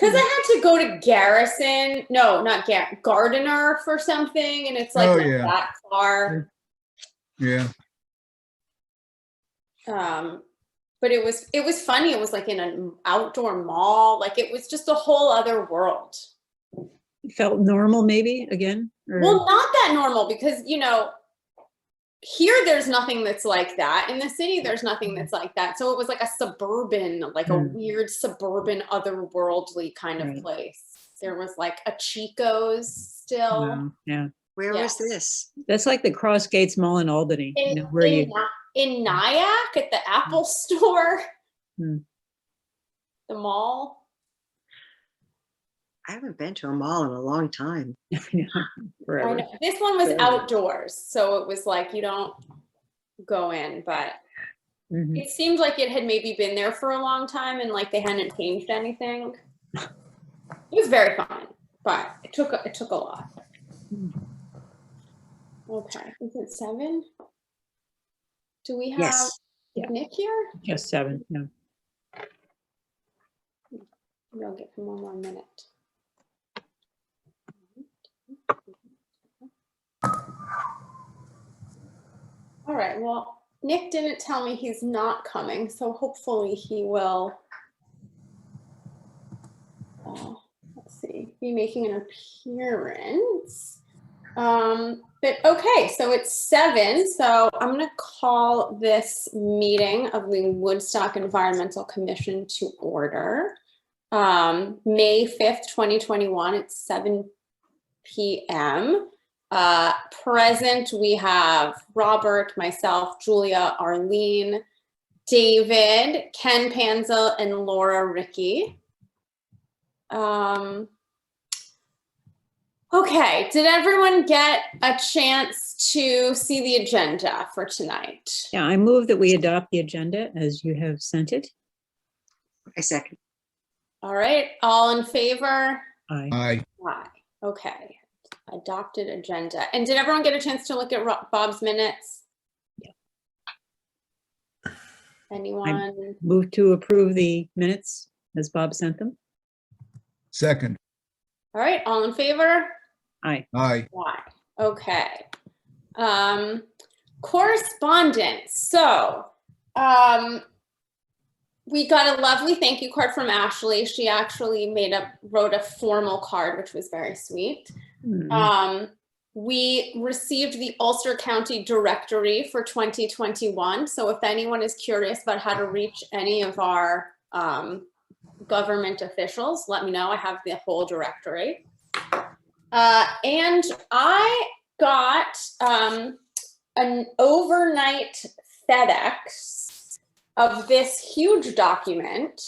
Because I had to go to Garrison, no, not Gardiner for something, and it's like not that far. Yeah. But it was funny. It was like in an outdoor mall. Like it was just a whole other world. It felt normal, maybe again. Or... Well, not that normal because here there's nothing that's like that. In the city, there's nothing that's like that. So it was like a suburban, like a weird suburban, otherworldly kind of place. There was like a Chico's still. Wow. Yeah. Where was this? That's like the Cross Gates Mall in Albany. In Nyack at the Apple store. The mall. I haven't been to a mall in a long time. Forever. I know. This one was outdoors, so it was like you don't go in, but it seemed like it had maybe been there for a long time and like they hadn't changed anything. It was very fun, but it took a lot. Okay, is it 7? Do we have Nick here? Just 7. No. We'll give him one more minute. All right, well, Nick didn't tell me he's not coming, so hopefully he will, let's see, be making an appearance. But okay, so it's 7, so I'm gonna call this meeting of the Woodstock Environmental Commission to order. May 5th, 2021, it's 7 p.m. Present, we have Robert, myself, Julia, Arlene, David, Ken Panza, and Laura Ricky. Okay, did everyone get a chance to see the agenda for tonight? Yeah, I move that we adopt the agenda as you have sent it. I second. All right, all in favor? Aye. Aye. Aye. Okay, adopted agenda. And did everyone get a chance to look at Bob's minutes? Yeah. Anyone? Move to approve the minutes as Bob sent them. Second. All right, all in favor? Aye. Aye. Aye. Okay. Correspondence. So, we got a lovely thank you card from Ashley. She actually wrote a formal card, which was very sweet. We received the Ulster County Directory for 2021. So if anyone is curious about how to reach any of our government officials, let me know. I have the whole directory. And I got an overnight FedEx of this huge document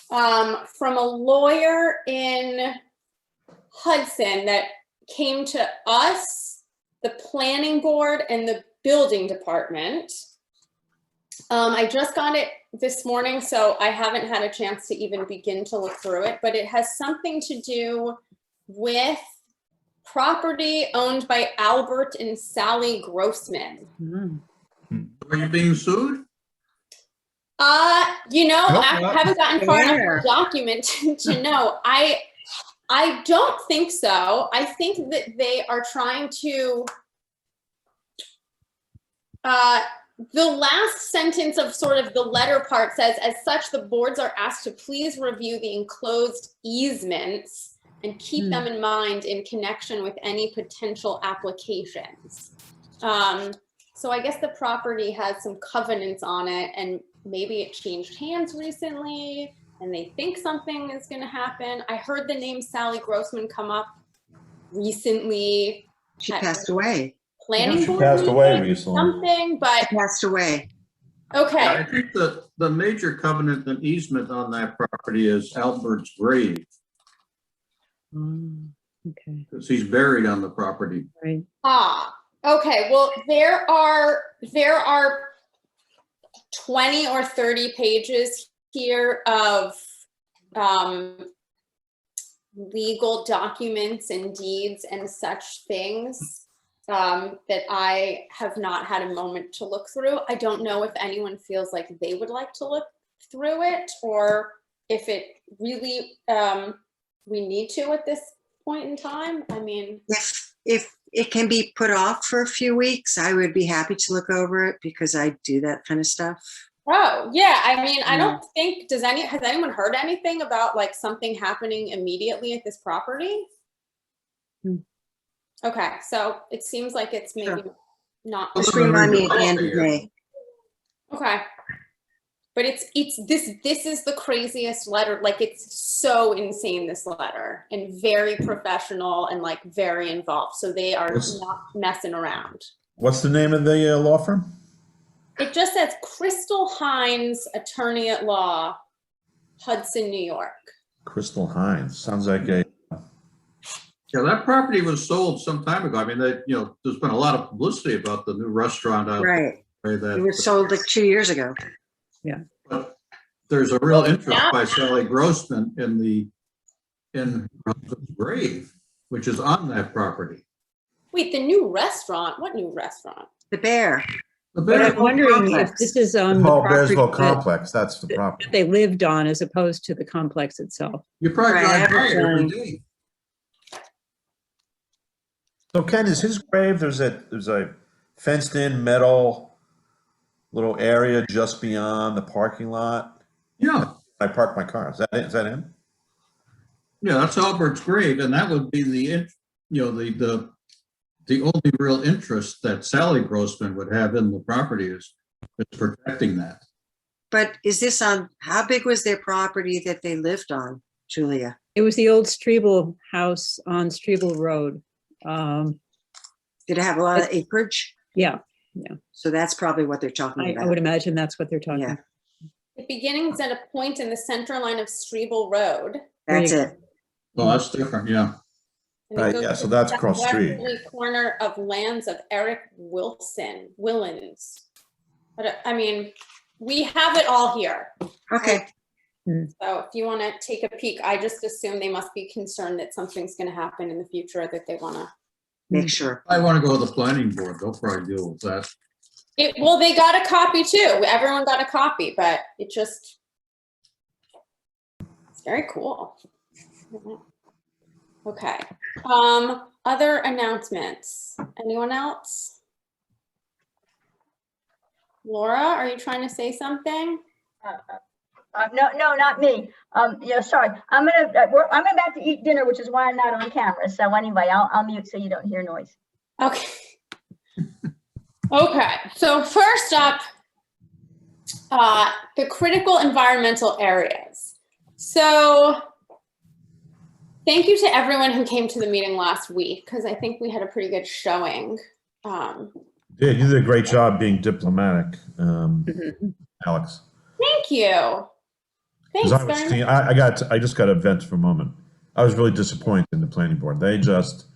from a lawyer in Hudson that came to us, the planning board, and the building department. I just got it this morning, so I haven't had a chance to even begin to look through it, but it has something to do with property owned by Albert and Sally Grossman. Are you being sued? I haven't gotten far enough in the document to know. I don't think so. I think that they are trying to, the last sentence of sort of the letter part says, as such, the boards are asked to please review the enclosed easements and keep them in mind in connection with any potential applications. So I guess the property has some covenants on it, and maybe it changed hands recently and they think something is going to happen. I heard the name Sally Grossman come up recently. She passed away. Planning board. She passed away recently. Something, but She passed away. okay. Yeah, I think the major covenant and easement on that property is Albert's grave, Okay. because he's buried on the property. Right. Okay. Well, there are 20 or 30 pages here of legal documents and deeds and such things that I have not had a moment to look through. I don't know if anyone feels like they would like to look through it, or if it really, we need to at this point in time. I mean, If it can be put off for a few weeks, I would be happy to look over it because I do that kind of stuff. oh, yeah, I mean, I Yeah. don't think, has anyone heard anything about like something happening immediately at this property? Hmm. Okay, so it seems like it's maybe not. Just bring it on me at the end of the day. Okay. But this is the craziest letter. Like, it's so insane, this letter, and very professional and like very involved. So they are not messing around. What's the name of the law firm? It just says Crystal Hines, attorney at law, Hudson, New York. Crystal Hines. Sounds like a, Yeah, that property was sold some time ago. I mean, there's been a lot of publicity about the new restaurant out Right. there. It was sold like 2 years ago. But there's a real interest by Sally Grossman in her husband's grave, which is on that property. Wait, the new restaurant? What new restaurant? The Bear. The But I'm Bear- wondering if this is on the Paul property Bearsville that Complex. That's the property. they lived on as opposed to the complex itself. You probably Right, drive by it every everything. day. So Ken, is his grave, there's a fenced in metal little area just beyond the parking lot? Yeah, I parked my car. Is that it? Is that him? yeah, that's Albert's grave, and that would be the only real interest that Sally Grossman would have in the property is protecting that. But is this on, how big was their property that they lived on, Julia? It was the old Strebel house on Strebel Road. Did it have a lot of acreage? Yeah, So that's probably what they're talking I about. would imagine that's what they're talking Yeah, about. It begins at a point in the center line of Strebel Road. that's There you it. Well, that's different, yeah. And it Right, goes yeah, to so the that's across the street. southwesterly corner of lands of Eric Willens. But I mean, we have it all here. Okay, So if you want to take a peek, I just assume they must be concerned that something's going to happen in the future that they want to. make sure. I want to go to the planning board. They'll probably deal with that. Well, they got a copy too. Everyone got a copy, but it's very cool. Okay. Other announcements? Anyone else? Laura, are you trying to say something? No, not me. Yeah, sorry. I'm about to eat dinner, which is why I'm not on camera. So anyway, I'll mute so you don't hear noise. Okay. Okay. So first up, the critical environmental areas. So thank you to everyone who came to the meeting last week, because I think we had a pretty good showing. Yeah, you did a great job being diplomatic, Alex. Thank you. Thanks 'Cause I was very seeing, much. I just got to vent for a moment. I was really disappointed in the planning board. They just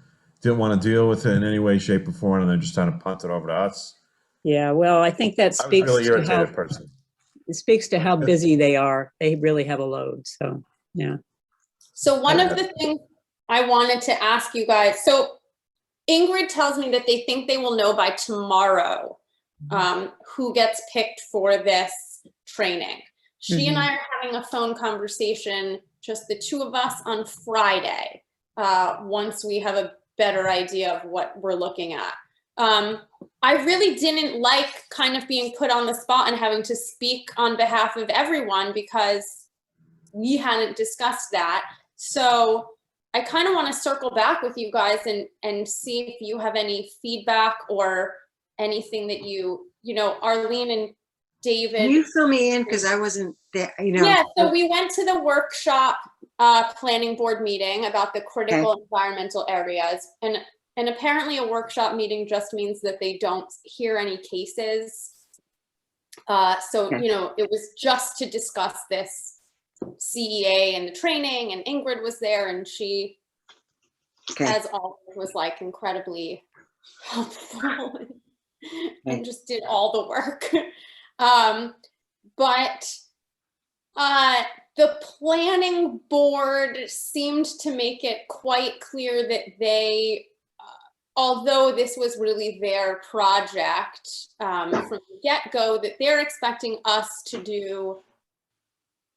didn't want to deal with it in any way, shape, or form, and they're just trying to punt it over to us. Yeah, well, I think that I was speaks really to irritated how, personally. it speaks to how busy they are. They really have a load, so, yeah. So one of the things I wanted to ask you guys, so Ingrid tells me that they think they will know by tomorrow who gets picked for this training. She and I are having a phone conversation, just the two of us, on Friday, once we have a better idea of what we're looking at. I really didn't like kind of being put on the spot and having to speak on behalf of everyone because we hadn't discussed that. So I kind of want to circle back with you guys and see if you have any feedback or anything that you know, Arlene and David. Can you fill me in? Because I wasn't there, Yeah, so we went to the workshop planning board meeting about the critical environmental areas. And apparently a workshop meeting just means that they don't hear any cases. So, you know, it was just to discuss this CEA and the training, and Ingrid was there, and she, as always, was like incredibly helpful and just did all the work. But the planning board seemed to make it quite clear that they, although this was really their project from the get-go, that they're expecting us to do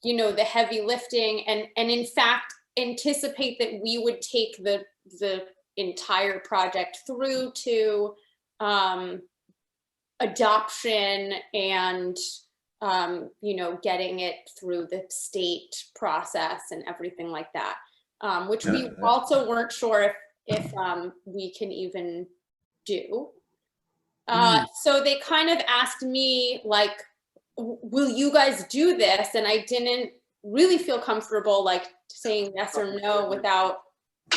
you know, the heavy lifting, and in fact anticipate that we would take the entire project through to adoption and you know, getting it through the state process and everything like that, which we Yeah. also weren't sure if we can even do. So they kind of asked me, like, will you guys do this? And I didn't really feel comfortable like saying yes or no without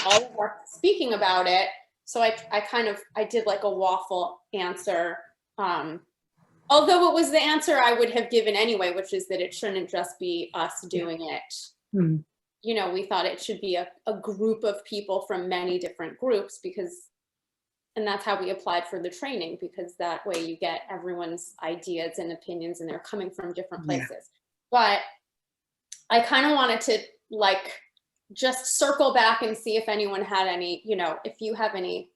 all of us speaking about it. So I did like a waffle answer. Although it was the answer I would have given anyway, which is that it shouldn't just be us doing it. Hmm. You know, we thought it should be a group of people from many different groups, because, and that's how we applied for the training, because that way you get everyone's ideas and opinions and they're coming from different Yeah. places. But I kind of wanted to like just circle back and see if anyone had any, you know, if you have any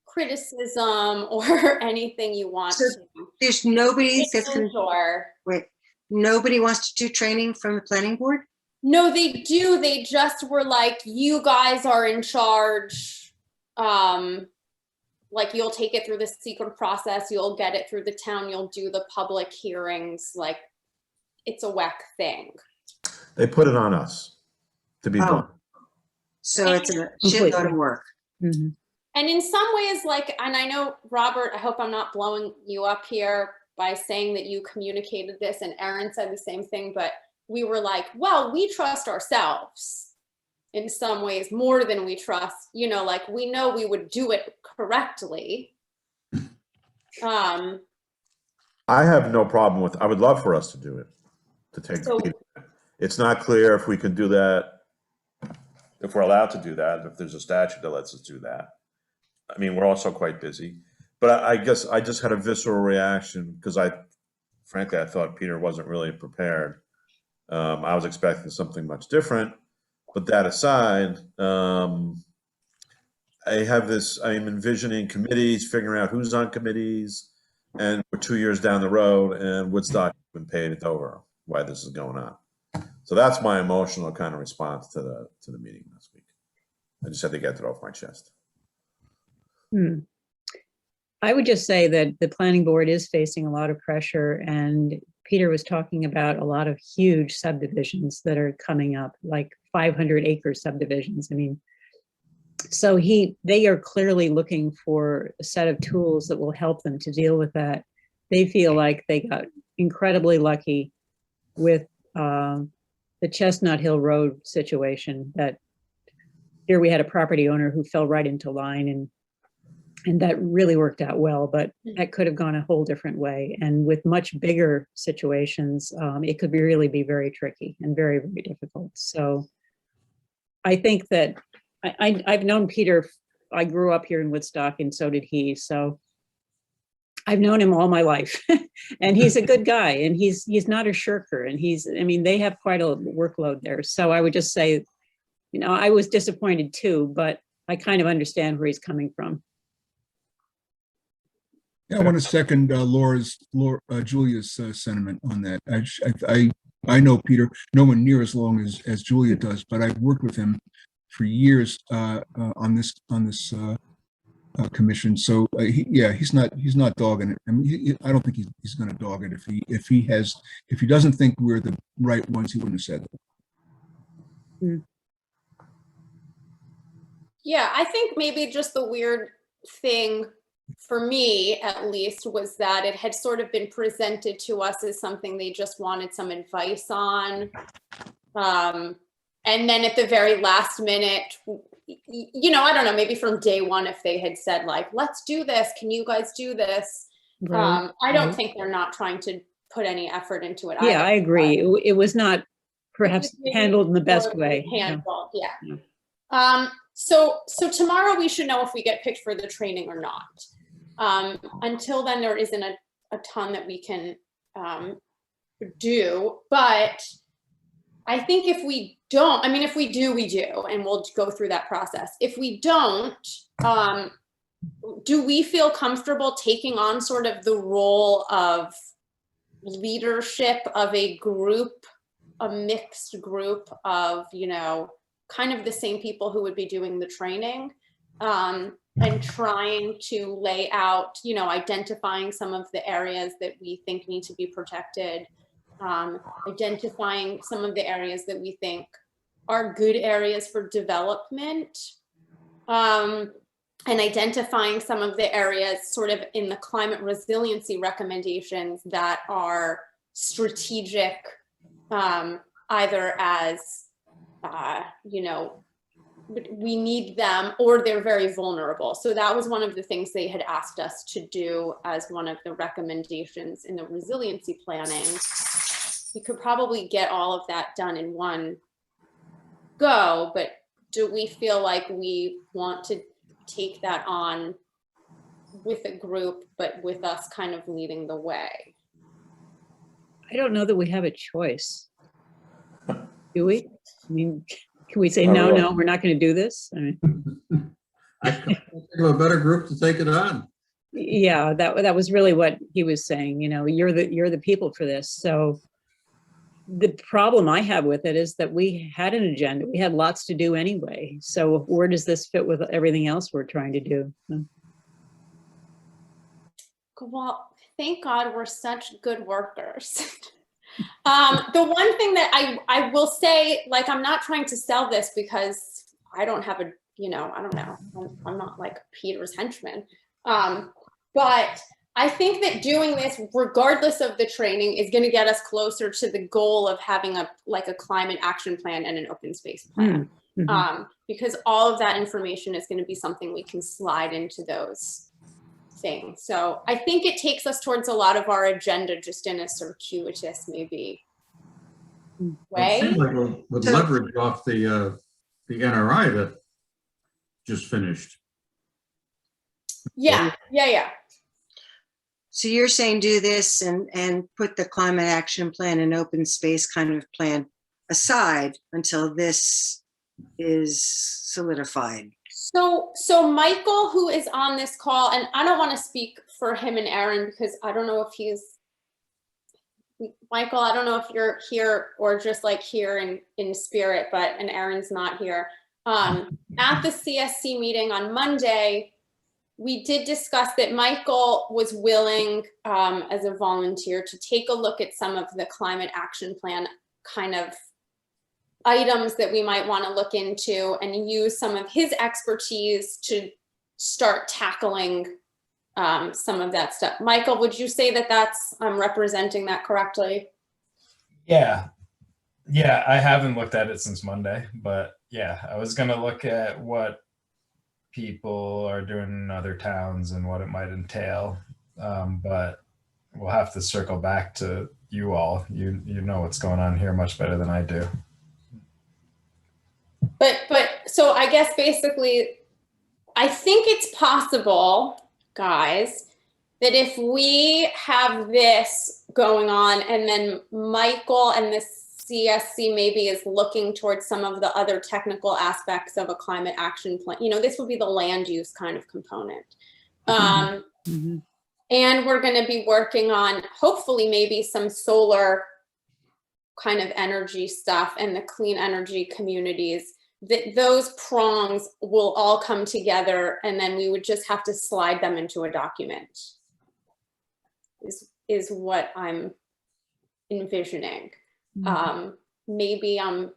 criticism or anything you want So to There's nobody that's change gonna, or. wait, nobody wants to do training from the planning board? No, they do. They just were like, you guys are in charge. Like, you'll take it through the secret process. You'll get it through the town. You'll do the public hearings. Like, it's a WEC thing. They put it on us to be Oh. done. So it's a Completely. shitload of work. Mhm. And in some ways, like, and I know, Robert, I hope I'm not blowing you up here by saying that you communicated this, and Erin said the same thing, but we were like, well, we trust ourselves in some ways more than we trust, you know, like, we know we would do it correctly. I have no problem with, I would love for us to do it, to take. So- It's not clear if we can do that, if we're allowed to do that, if there's a statute that lets us do that. I mean, we're also quite busy, but I guess I just had a visceral reaction because frankly, I thought Peter wasn't really prepared. I was expecting something much different, but that aside, I'm envisioning committees, figuring out who's on committees, and we're 2 years down the road and Woodstock has been paid over why this is going on. So that's my emotional kind of response to the meeting this week. I just had to get it off my chest. I would just say that the planning board is facing a lot of pressure, and Peter was talking about a lot of huge subdivisions that are coming up, like 500-acre subdivisions. I mean, so they are clearly looking for a set of tools that will help them to deal with that. They feel like they got incredibly lucky with the Chestnut Hill Road situation, that here we had a property owner who fell right into line, and that really worked out well, but that could have gone a whole different way. And with much bigger situations, it could really be very tricky and very, very difficult. So I think that I've known Peter, I grew up here in Woodstock and so did he. So I've known him all my life and he's a good guy, and he's not a shirker, and they have quite a workload there. So I would just say, you know, I was disappointed too, but I kind of understand where he's coming from. Yeah, I want to second Julia's sentiment on that. I know Peter no one near as long as Julia does, but I've worked with him for years on this commission. So he's not dogging it. I mean, I don't think he's going to dog it. If he doesn't think we're the right ones, he wouldn't have said that. Yeah, I think maybe just the weird thing for me, at least, was that it had sort of been presented to us as something they just wanted some advice on. And then at the very last minute, you know, I don't know, maybe from day one, if they had said like, let's do this, can you guys do this? Right, I don't right. think they're not trying to put any effort into it. Yeah, either, I agree. but It was not perhaps just maybe handled in the best poorly way. handled, yeah. Yeah. So tomorrow we should know if we get picked for the training or not. Until then, there isn't a ton that we can do, but I think if we don't, I mean, if we do, we do, and we'll go through that process. If we don't, do we feel comfortable taking on sort of the role of leadership of a group a mixed group of, you know, kind of the same people who would be doing the training, and trying to lay out, you know, identifying some of the areas that we think need to be protected, identifying some of the areas that we think are good areas for development, and identifying some of the areas sort of in the climate resiliency recommendations that are strategic, either as, you know, we need them or they're very vulnerable. So that was one of the things they had asked us to do as one of the recommendations in the resiliency planning. We could probably get all of that done in one go, but do we feel like we want to take that on with a group, but with us kind of leading the way? I don't know that we have a choice. Do we? I mean, can we say, no, no, we're not going to do this? I mean, I think of a better group to take it on. yeah, that was really what he was saying. You know, you're the people for this. So the problem I have with it is that we had an agenda. We had lots to do anyway. So where does this fit with everything else we're trying to do? Well, thank God we're such good workers. The one thing that I will say, like, I'm not trying to sell this because I don't have a, you know, I don't know, I'm not like Peter's henchman. But I think that doing this, regardless of the training, is going to get us closer to the goal of having a climate action plan and an open space plan. Because all of that information is going to be something we can slide into those things. So I think it takes us towards a lot of our agenda just in a circuitous, maybe, way. It seems like we'll leverage off the NRI that just finished. Yeah. So you're saying do this and put the climate action plan and open space kind of plan aside until this is solidified. So Michael, who is on this call, and I don't want to speak for him and Aaron because I don't know if Michael, I don't know if you're here or just like here in spirit, and Aaron's not here. At the CSC meeting on Monday, we did discuss that Michael was willing, as a volunteer, to take a look at some of the climate action plan kind of items that we might want to look into and use some of his expertise to start tackling some of that stuff. Michael, would you say that I'm representing that correctly? Yeah, I haven't looked at it since Monday, but yeah, I was going to look at what people are doing in other towns and what it might entail, but we'll have to circle back to you all. You know what's going on here much better than I do. But so I guess basically, I think it's possible, guys, that if we have this going on and then Michael and the CSC maybe is looking towards some of the other technical aspects of a climate action plan, you know, this would be the land use kind of component. And we're going to be working on hopefully maybe some solar kind of energy stuff and the clean energy communities. That those prongs will all come together and then we would just have to slide them into a document is what I'm envisioning. Maybe I'm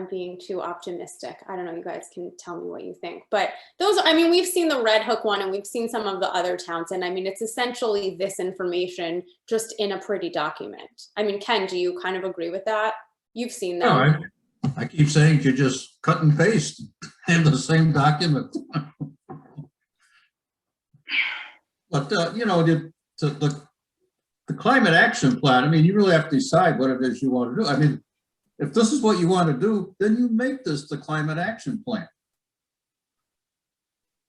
being too optimistic. I don't know, you guys can tell me what you think, but I mean, we've seen the Red Hook one and we've seen some of the other towns. And I mean, it's essentially this information just in a pretty document. I mean, Ken, do you kind of agree with that? You've seen them. No, I keep saying you just cut and paste in the same document. But, you know, the climate action plan, I mean, you really have to decide what it is you want to do. I mean, if this is what you want to do, then you make this the climate action plan.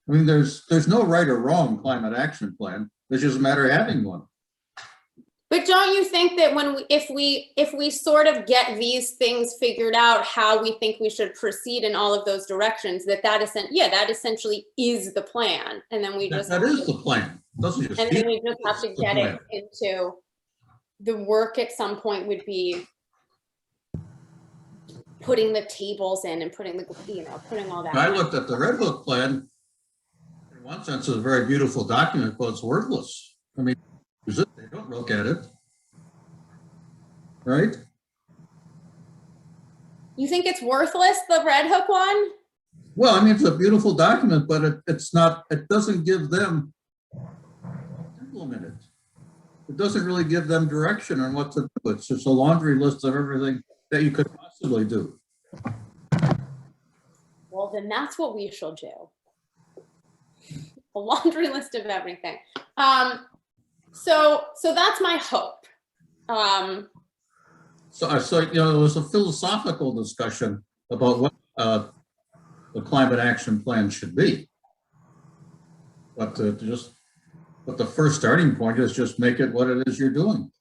I mean, there's no right or wrong climate action plan. It's just a matter of having one. But don't you think that if we sort of get these things figured out, how we think we should proceed in all of those directions, that essentially is the plan, and then we that is the plan. And then we just have to get it into the work at some point would be putting the tables in and putting the, putting all that. I looked at the Red Hook plan. In one sense, it's a very beautiful document, but it's worthless. I mean, they don't look at it. Right? You think it's worthless, the Red Hook one? Well, I mean, it's a beautiful document, but it's not, it doesn't give them, implement it. It doesn't really give them direction on what to do. It's just a laundry list of everything that you could possibly do. Well, then that's what we shall do. A laundry list of everything. So that's my hope. So you know, there was a philosophical discussion about what the climate action plan should be. But the first starting point is just make it what it is you're doing.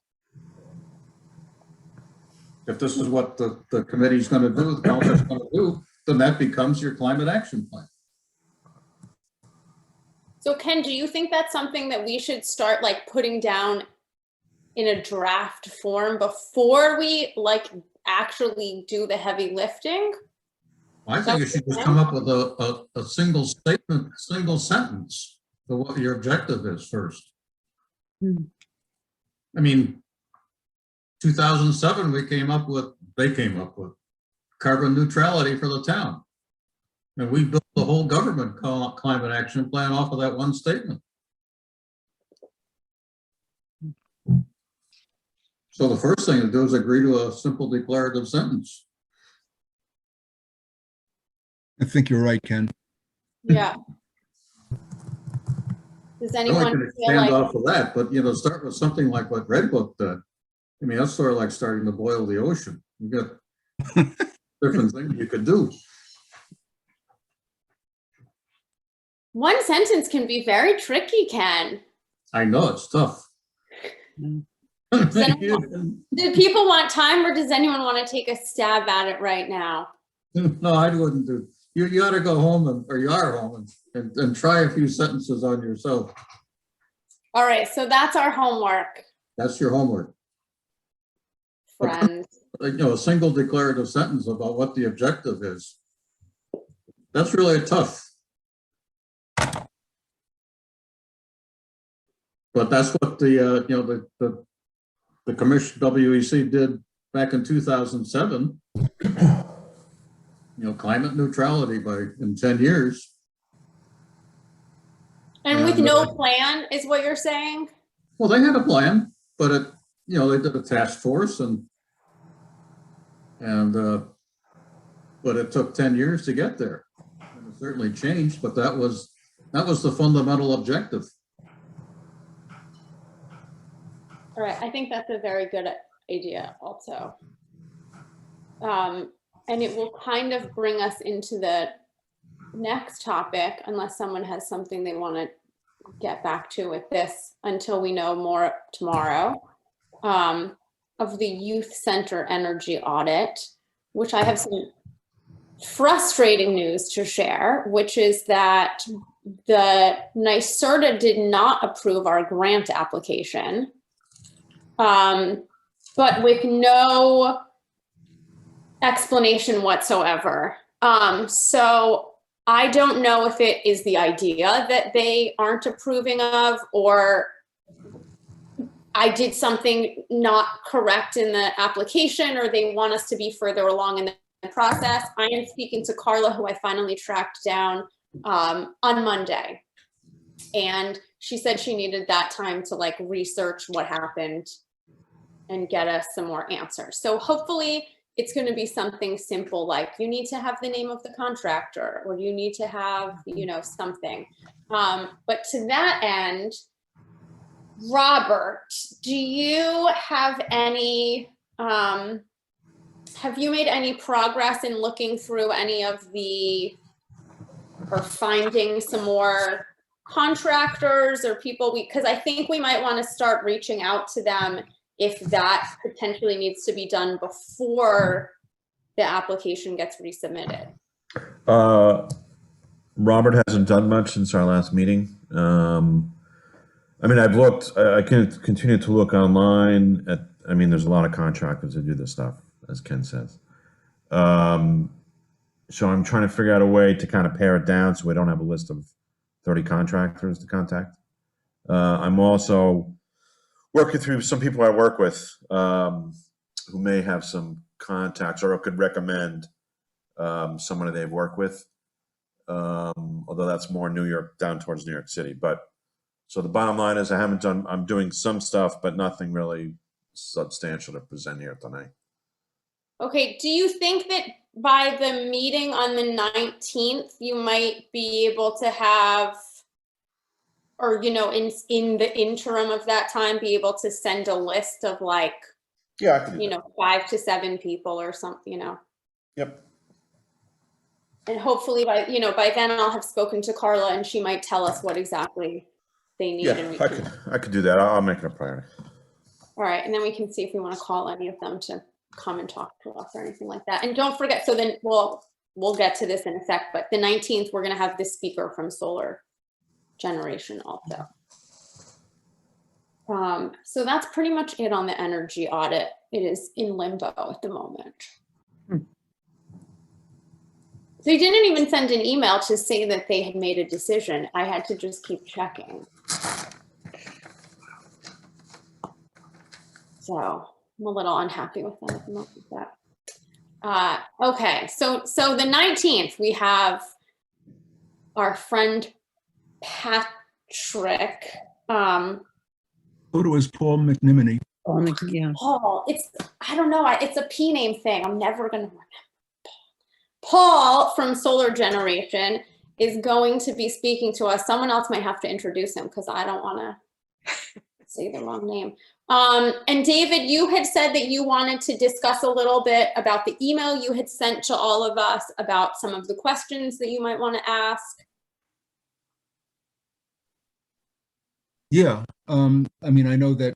If this is what the committee's going to do, the council's going to do, then that becomes your climate action plan. So Ken, do you think that's something that we should start like putting down in a draft form before we like actually do the heavy lifting? I think you should just come up with a single statement, single sentence for what your objective is first. I mean, 2007, they came up with carbon neutrality for the town. And we built the whole government climate action plan off of that one statement. So the first thing to do is agree to a simple declarative sentence. I think you're right, Ken. Yeah. Does I anyone can feel expand like, off of that, but you know, start with something like what Red Book did. I mean, that's sort of like starting to boil the ocean. You got different things you could do. one sentence can be very tricky, Ken. I know it's tough. Do people want time or does anyone want to take a stab at it right now? No, I wouldn't do. You ought to go home or you are home and try a few sentences on yourself. All right, so that's our homework, That's your homework. friends. You know, a single declarative sentence about what the objective is. That's really tough. But that's what the you know, the commission WEC did back in 2007. You know, climate neutrality in 10 years. And with no plan is what you're saying? Well, they had a plan, but it, you know, they did a task force but it took 10 years to get there. And it certainly changed, but that was the fundamental objective. All right, I think that's a very good idea also. And it will kind of bring us into the next topic, unless someone has something they want to get back to with this until we know more tomorrow, of the youth center energy audit, which I have some frustrating news to share, which is that the NYSERDA did not approve our grant application, but with no explanation whatsoever. So I don't know if it is the idea that they aren't approving of, or I did something not correct in the application, or they want us to be further along in the process. I am speaking to Carla, who I finally tracked down on Monday. And she said she needed that time to like research what happened and get us some more answers. So hopefully it's going to be something simple, like you need to have the name of the contractor, or you need to have, you know, something. But to that end, Robert, do you have any, have you made any progress in looking through any of or finding some more contractors or people because I think we might want to start reaching out to them if that potentially needs to be done before the application gets resubmitted. Robert hasn't done much since our last meeting. I mean, I've looked, I can continue to look online I mean, there's a lot of contractors that do this stuff, as Ken says. So I'm trying to figure out a way to kind of pare it down so we don't have a list of 30 contractors to contact. I'm also working through some people I work with who may have some contacts or could recommend someone that they've worked with, although that's more New York, down towards New York City. But so the bottom line is I'm doing some stuff, but nothing really substantial to present here tonight. Okay, do you think that by the meeting on the 19th, you might be able to have, or, you know, in the interim of that time, be able to send a list of like, Yeah, I can do you that. know, 5 to 7 people or something, you know? Yep. And hopefully by then I'll have spoken to Carla and she might tell us what exactly they need. Yeah, And we I could do that. I'll make it a priority. All right, and then we can see if we want to call any of them to come and talk to us or anything like that. And don't forget, so then we'll get to this in a sec, but the 19th, we're going to have this speaker from Solar Generation also. So that's pretty much it on the energy audit. It is in limbo at the moment. They didn't even send an email to say that they had made a decision. I had to just keep checking. So I'm a little unhappy with them at the moment with that. Okay, so the 19th, we have our friend Patrick. Photo is Paul McNimony. Yeah. Paul, I don't know, it's a P name thing. I'm never gonna remember. Paul from Solar Generation is going to be speaking to us. Someone else might have to introduce him because I don't want to say the wrong name. And David, you had said that you wanted to discuss a little bit about the email you had sent to all of us about some of the questions that you might want to ask. Yeah, I mean, I know that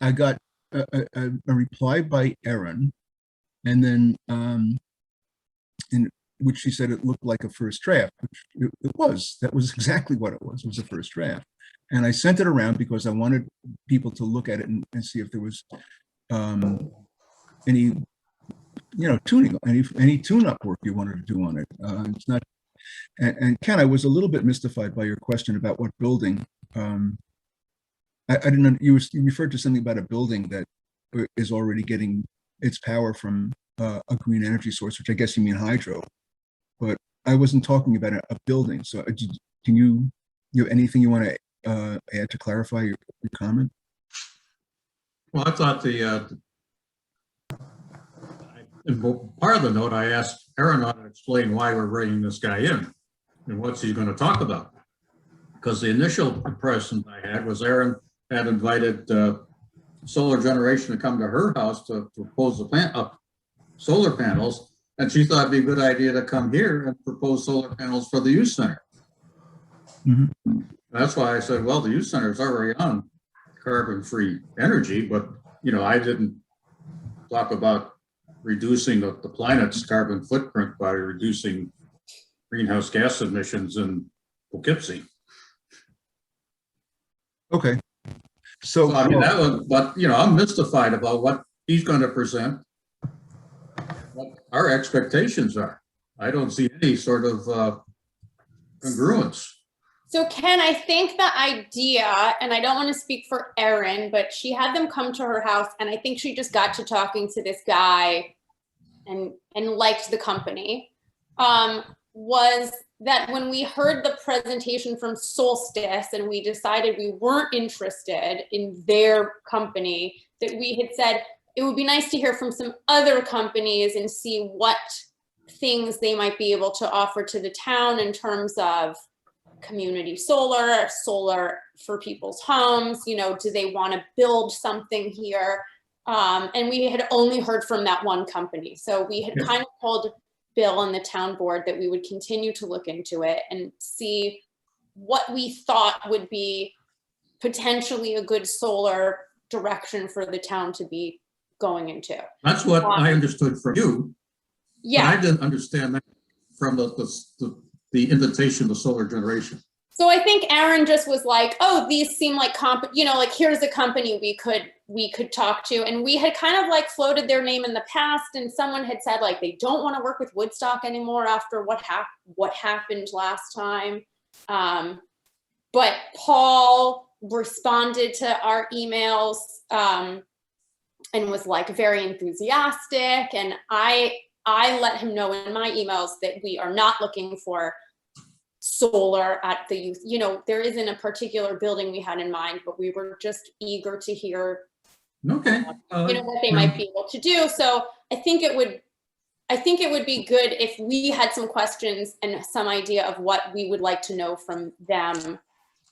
I got a reply by Erin, and then in which she said it looked like a first draft, which it was. That was exactly what it was. It was a first draft. And I sent it around because I wanted people to look at it and see if there was any, tuning, any tune-up work you wanted to do on it. It's not. And Ken, I was a little bit mystified by your question about what building. I didn't know, you referred to something about a building that is already getting its power from a green energy source, which I guess you mean hydro. But I wasn't talking about a building. So can you have anything you want to add to clarify your comment? Well, I thought in part of the note, I asked Aaron to explain why we're bringing this guy in and what's he going to talk about. Because the initial impression I had was Aaron had invited Solar Generation to come to her house to propose the solar panels, and she thought it'd be a good idea to come here and propose solar panels for the youth center. Mm-hmm. That's why I said, well, the youth center is already on carbon-free energy, but I didn't talk about reducing the planet's carbon footprint by reducing greenhouse gas emissions in Poughkeepsie. Okay. So I mean, that was, but I'm mystified about what he's going to present, what our expectations are. I don't see any sort of congruence. So Ken, I think the idea, and I don't want to speak for Erin, but she had them come to her house, and I think she just got to talking to this guy and liked the company, was that when we heard the presentation from Solstice and we decided we weren't interested in their company, that we had said it would be nice to hear from some other companies and see what things they might be able to offer to the town in terms of community solar for people's homes. Do they want to build something here? And we had only heard from that one company. So we had kind of told Bill and the town board that we would continue to look into it and see what we thought would be potentially a good solar direction for the town to be going into. That's what I understood from you. Yeah. But I didn't understand that from the invitation to Solar Generation. So I think Aaron just was like, oh, these seem like like here's a company we could we could talk to. And we had kind of like floated their name in the past, and someone had said like they don't want to work with Woodstock anymore after what happened last time. But Paul responded to our emails and was like very enthusiastic. And I let him know in my emails that we are not looking for solar at the youth. You know, there isn't a particular building we had in mind, but we were just eager to hear, Okay. you know, what they might be able to do. So I think it would be good if we had some questions and some idea of what we would like to know from them,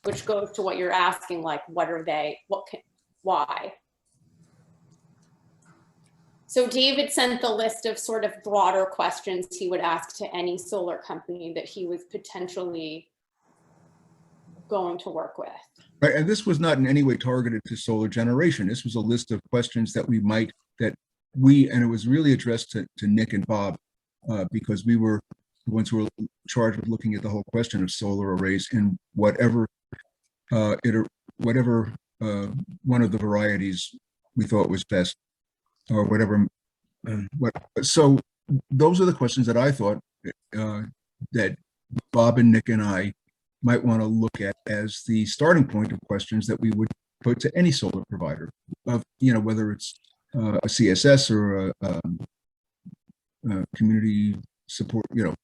which goes to what you're asking, like, what are they, why? So David sent the list of sort of broader questions he would ask to any solar company that he was potentially going to work with. Right, and this was not in any way targeted to solar generation. This was a list of questions that and it was really addressed to Nick and Bob, because we were the ones who were charged with looking at the whole question of solar arrays in whatever one of the varieties we thought was best, or whatever. So those are the questions that I thought that Bob and Nick and I might want to look at as the starting point of questions that we would put to any solar provider, of, you know, whether it's a CSS or a community support, you know,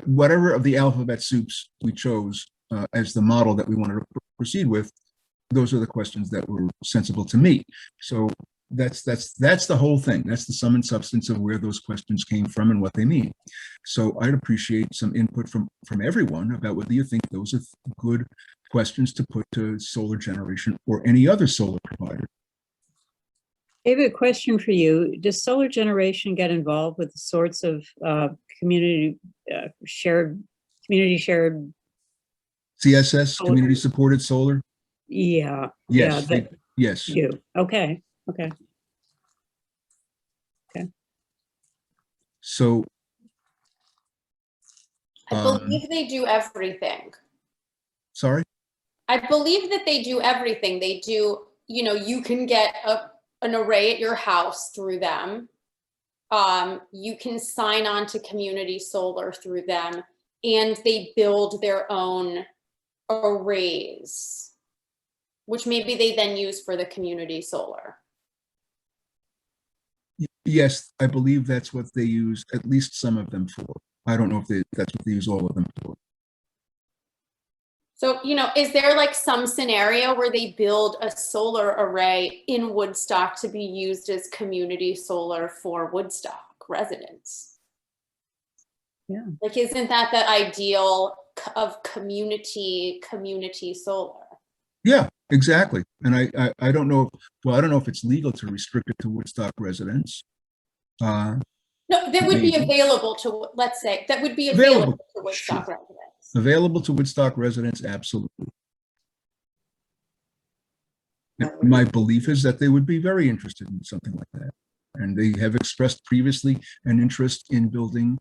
whatever of the alphabet soups we chose as the model that we wanted to proceed with. Those are the questions that were sensible to me. So that's the whole thing. That's the sum and substance of where those questions came from and what they mean. So I'd appreciate some input from everyone about whether you think those are good questions to put to solar generation or any other solar provider. I have a question for you. Does solar generation get involved with the sorts of community shared CSS, solar? community supported solar? Yeah. Yes, Yeah, yes. you. Okay. So I believe they do everything. sorry? I believe that they do everything. They do, you know, you can get an array at your house through them. You can sign on to community solar through them, and they build their own arrays, which maybe they then use for the community solar. Yes, I believe that's what they use at least some of them for. I don't know if that's what they use all of them for. So, you know, is there like some scenario where they build a solar array in Woodstock to be used as community solar for Woodstock residents? Yeah. Like, isn't that the ideal of community solar? Yeah, exactly. And I don't know. Well, I don't know if it's legal to restrict it to Woodstock residents. No, that would be available to, let's say, that would be available to Woodstock residents. Available to Woodstock residents, absolutely. My belief is that they would be very interested in something like that. And they have expressed previously an interest in building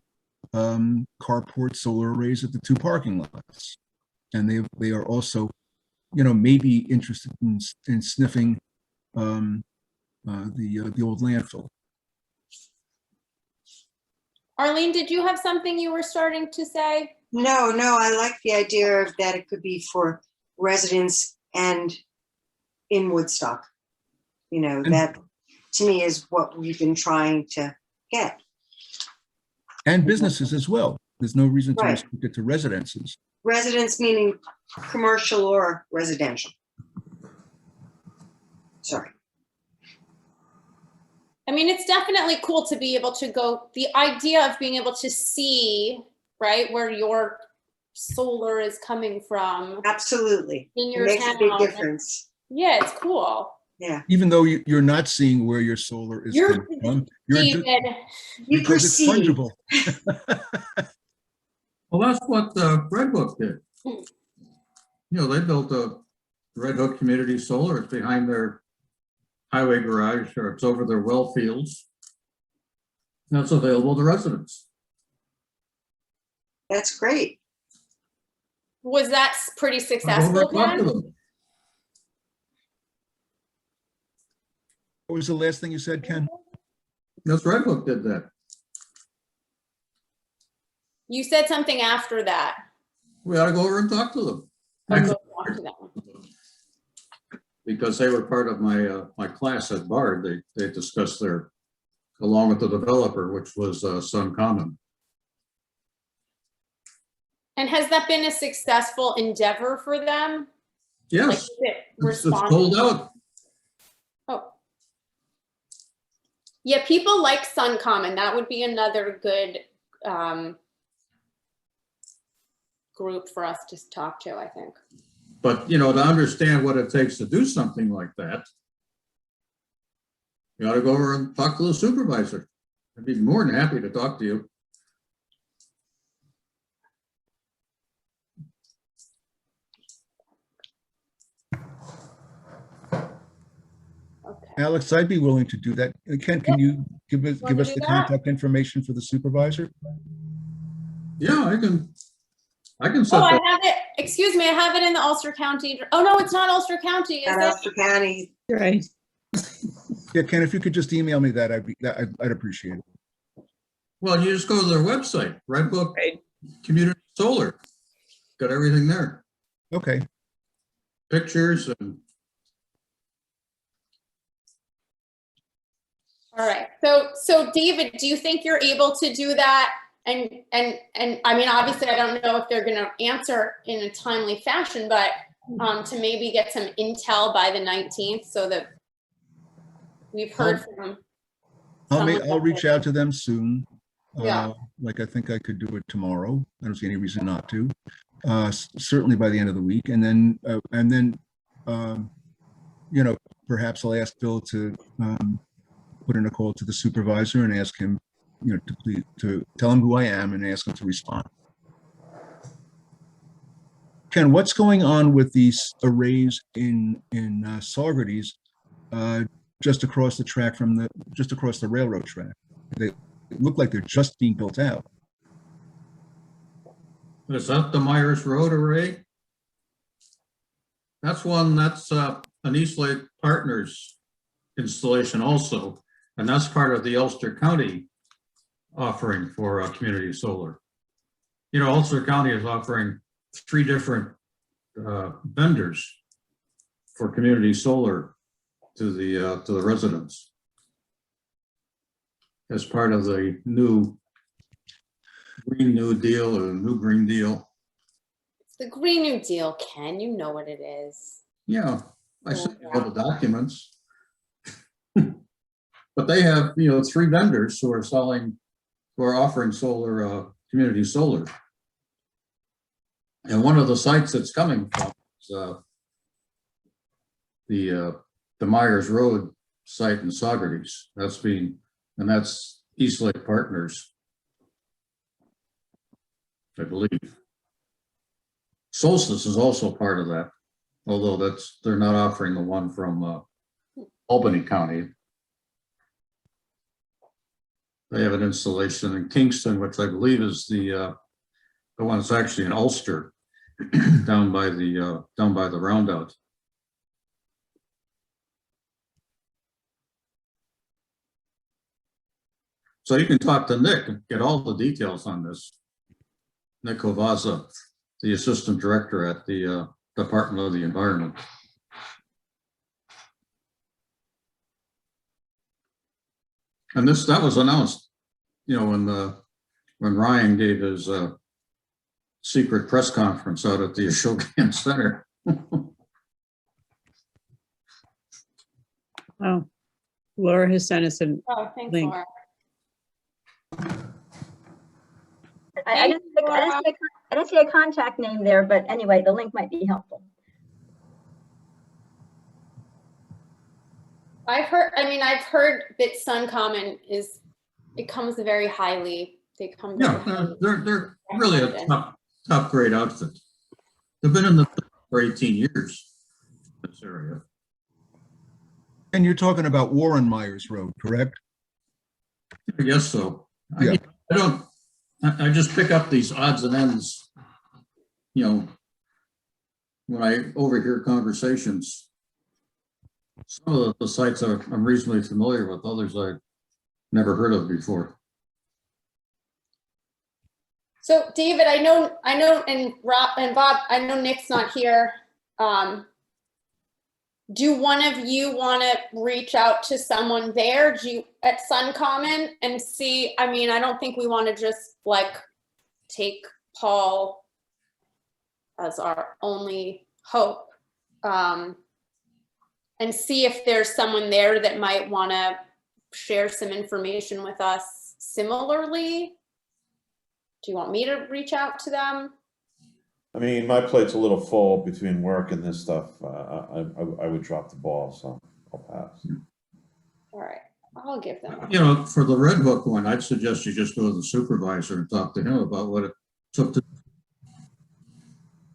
carport solar arrays at the 2 parking lots. And they are also, you know, maybe interested in sniffing the old landfill. Arlene, did you have something you were starting to say? No, I like the idea of that it could be for residents and in Woodstock. You know, that to me is what we've been trying to get. And businesses as well. There's no reason to Right. restrict it to residences. Residents meaning commercial or residential. Sorry. I mean, it's definitely cool to be able to go, the idea of being able to see, right, where your solar is coming from Absolutely. in It your makes town. a big difference. Yeah, it's cool. Yeah. Even though you're not seeing where your solar is You're, coming from, David, You because it's perceive. fungible. Well, that's what Red Hook did. You know, they built a Red Hook Community Solar. It's behind their highway garage, or it's over their well fields. That's available to residents. That's great. was that pretty I'll go over successful and talk to then? them. What was the last thing you said, Ken? That's Red Book did that. You said something after that. We ought to go over and talk to them. I'll go talk to them. Because they were part of my my class at Bard. They discussed their, along with the developer, which was Sun Common. And has that been a successful endeavor for them? Like, Yes, is it it's responding? sold out. Oh. Yeah, people like Sun Common. That would be another good group for us to talk to, I think. But, you know, to understand what it takes to do something like that, you ought to go over and talk to the supervisor. I'd be more than happy to talk to you. Okay. Alex, I'd be willing to do that. Ken, can you give us Want to do the that? contact information for the supervisor? Yeah, I can set Oh, I that. have it. Excuse me, I have it in the Ulster County. Oh, no, it's not Ulster County, is At it? Ulster County. Right. Yeah, Ken, if you could just email me that, I'd appreciate it. Well, you just go to their website, Red Book Right. Community Solar. Got everything there. Okay. Pictures and All right. So David, do you think you're able to do that? And I mean, obviously, I don't know if they're going to answer in a timely fashion, but to maybe get some intel by the 19th so that we've heard from someone. I'll reach out to them soon. Yeah. Like I think I could do it tomorrow. I don't see any reason not to. Certainly by the end of the week, and then you know, perhaps I'll ask Bill to put in a call to the supervisor and ask him, you know, to tell him who I am and ask him to respond. Ken, what's going on with these arrays in Saugerties, just across the track from just across the railroad track? They look like they're just being built out. is that the Myers Road array? That's an East Lake Partners installation also, and that's part of the Ulster County offering for community solar. You know, Ulster County is offering 3 different vendors for community solar to the residents as part of the new Green New Deal or New Green Deal. It's the Green New Deal, Ken. You know what it is. Yeah, I sent you all the documents. But they have, you know, 3 vendors who are offering solar, community solar. And one of the sites that's coming from is the Myers Road site in Saugerties. That's East Lake Partners, I believe. Solstice is also part of that, although they're not offering the one from Albany County. They have an installation in Kingston, which I believe is the one that's actually in Ulster, down by the roundout. So you can talk to Nick and get all the details on this. Nick Hovazza, the assistant director at the Department of the Environment. And that was announced, you know, when Ryan gave his secret press conference out at the Ashokan Center. Oh, Laura has sent us an Oh, thanks, link. Laura. I didn't see a contact name there, but anyway, the link might be helpful. I've heard that Sun Common it comes very highly. They come. very Yeah, highly. they're really a top grade outfit. They've been in the for 18 years in this area. And you're talking about Warren Myers Road, correct? I guess so. Yeah. I just pick up these odds and ends, you know, when I overhear conversations. Some of the sites I'm reasonably familiar with, others I've never heard of before. So David, I know, and Rob and Bob, I know Nick's not here. Do one of you want to reach out to someone there at Sun Common and see? I mean, I don't think we want to just like take Paul as our only hope, and see if there's someone there that might want to share some information with us similarly. Do you want me to reach out to them? I mean, my plate's a little full between work and this stuff. I would drop the ball, so I'll pass. All right, I'll give them. You know, for the Red Hook one, I'd suggest you just go to the supervisor and talk to him about what it took to.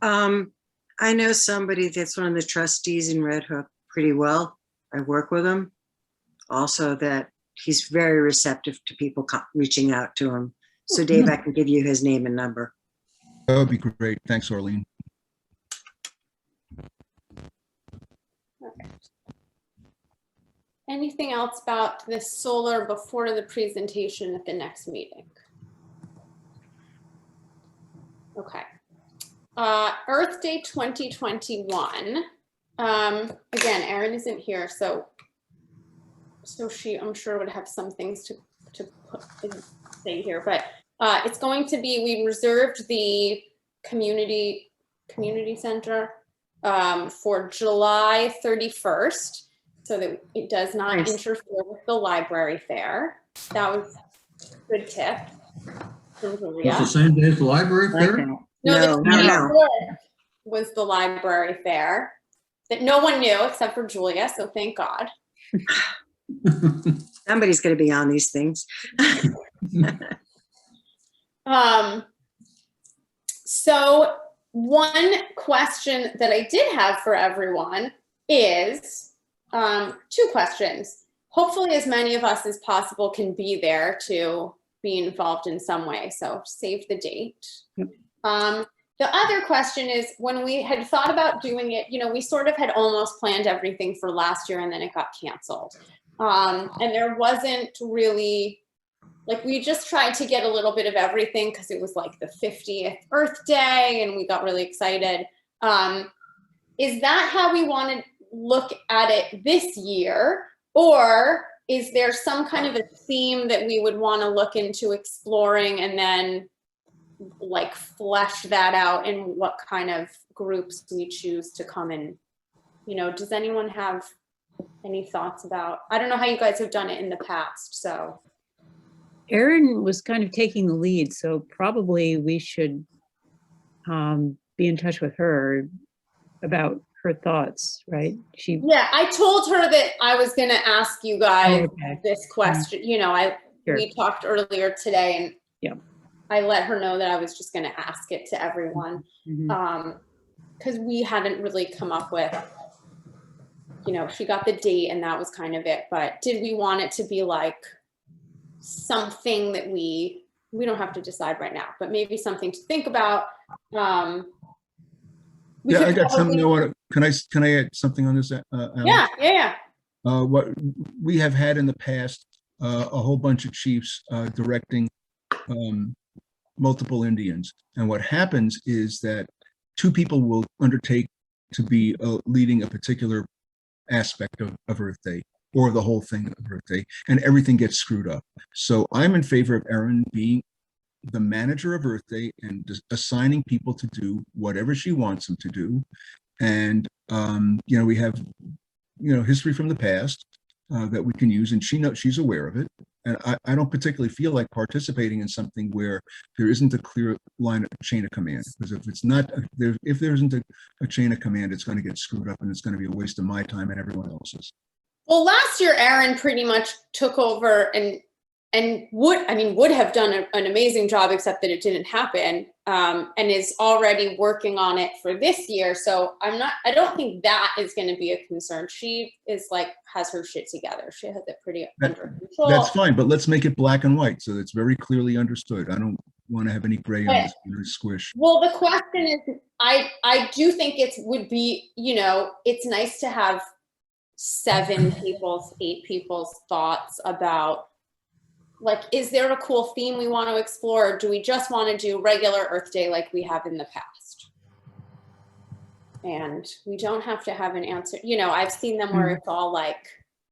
I know somebody that's one of the trustees in Red Hook pretty well. I work with him. Also that he's very receptive to people reaching out to him. So Dave, I can give you his name and number. That would be great. Thanks, Arlene. Okay. Anything else about this solar before the presentation at the next meeting? Okay. Earth Day 2021. Again, Erin isn't here, so she, I'm sure, would have some things to say here, but it's going to be, we reserved the community center for July 31st, so that it does not interfere with the library fair. That was a good tip from Julia. It's the same day as the library fair? Okay. No, No, the no. 24th was the library fair that no one knew except for Julia, so thank God. Somebody's going to be on these things. So one question that I did have for everyone is two questions. Hopefully as many of us as possible can be there to be involved in some way. So save the date. Yep. The other question is, when we had thought about doing it, you know, we sort of had almost planned everything for last year and then it got canceled. And there wasn't really, like, we just tried to get a little bit of everything because it was like the 50th Earth Day and we got really excited. Is that how we want to look at it this year? Or is there some kind of a theme that we would want to look into exploring and then like flesh that out in what kind of groups we choose to come in? You know, does anyone have any thoughts about, I don't know how you guys have done it in the past, so. Erin was kind of taking the lead, so probably we should be in touch with her about her thoughts, right? Yeah, I told her that I was going to ask you guys this question. You know, we talked earlier today, and I let her know that I was just going to ask it to everyone, because we hadn't really come up with, you know, she got the date and that was kind of it. But did we want it to be like something that we don't have to decide right now, but maybe something to think about? Yeah, I got something I want to, can I add something on this? Alex? Yeah. What we have had in the past, a whole bunch of chiefs directing multiple Indians. And what happens is that two people will undertake to be leading a particular aspect of Earth Day, or the whole thing of Earth Day, and everything gets screwed up. So I'm in favor of Erin being the manager of Earth Day and assigning people to do whatever she wants them to do. And, you know, we have, you know, history from the past that we can use, and she's aware of it. And I don't particularly feel like participating in something where there isn't a clear chain of command, because if it's not, if there isn't a chain of command, it's going to get screwed up and it's going to be a waste of my time and everyone else's. Well, last year, Erin pretty much took over and would have done an amazing job, except that it didn't happen, and is already working on it for this year. So I don't think that is going to be a concern. She is like, has her shit together. She has it pretty under control. That's fine, but let's make it black and white so it's very clearly understood. I don't want to have any gray on this squish. Well, the question is, I do think would be, you know, it's nice to have 8 people's thoughts about, like, is there a cool theme we want to explore? Or do we just want to do regular Earth Day like we have in the past? And we don't have to have an answer. You know, I've seen them where it's all like,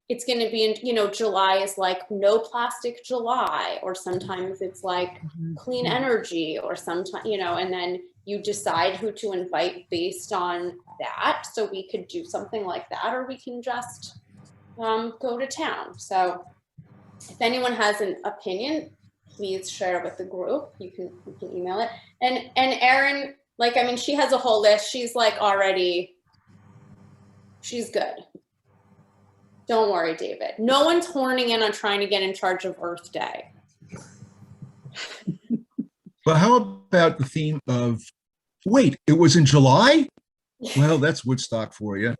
it's going to be in, you know, July is like no plastic July, or sometimes it's like clean energy, or sometimes, you know, and then you decide who to invite based on that. So we could do something like that, or we can just go to town. So if anyone has an opinion, please share it with the group. You can email it. And Erin, like, I mean, she has a whole list. She's like already, she's good. Don't worry, David. No one's horning in on trying to get in charge of Earth Day. But how about the theme of, wait, it was in July? Well, that's Woodstock for you.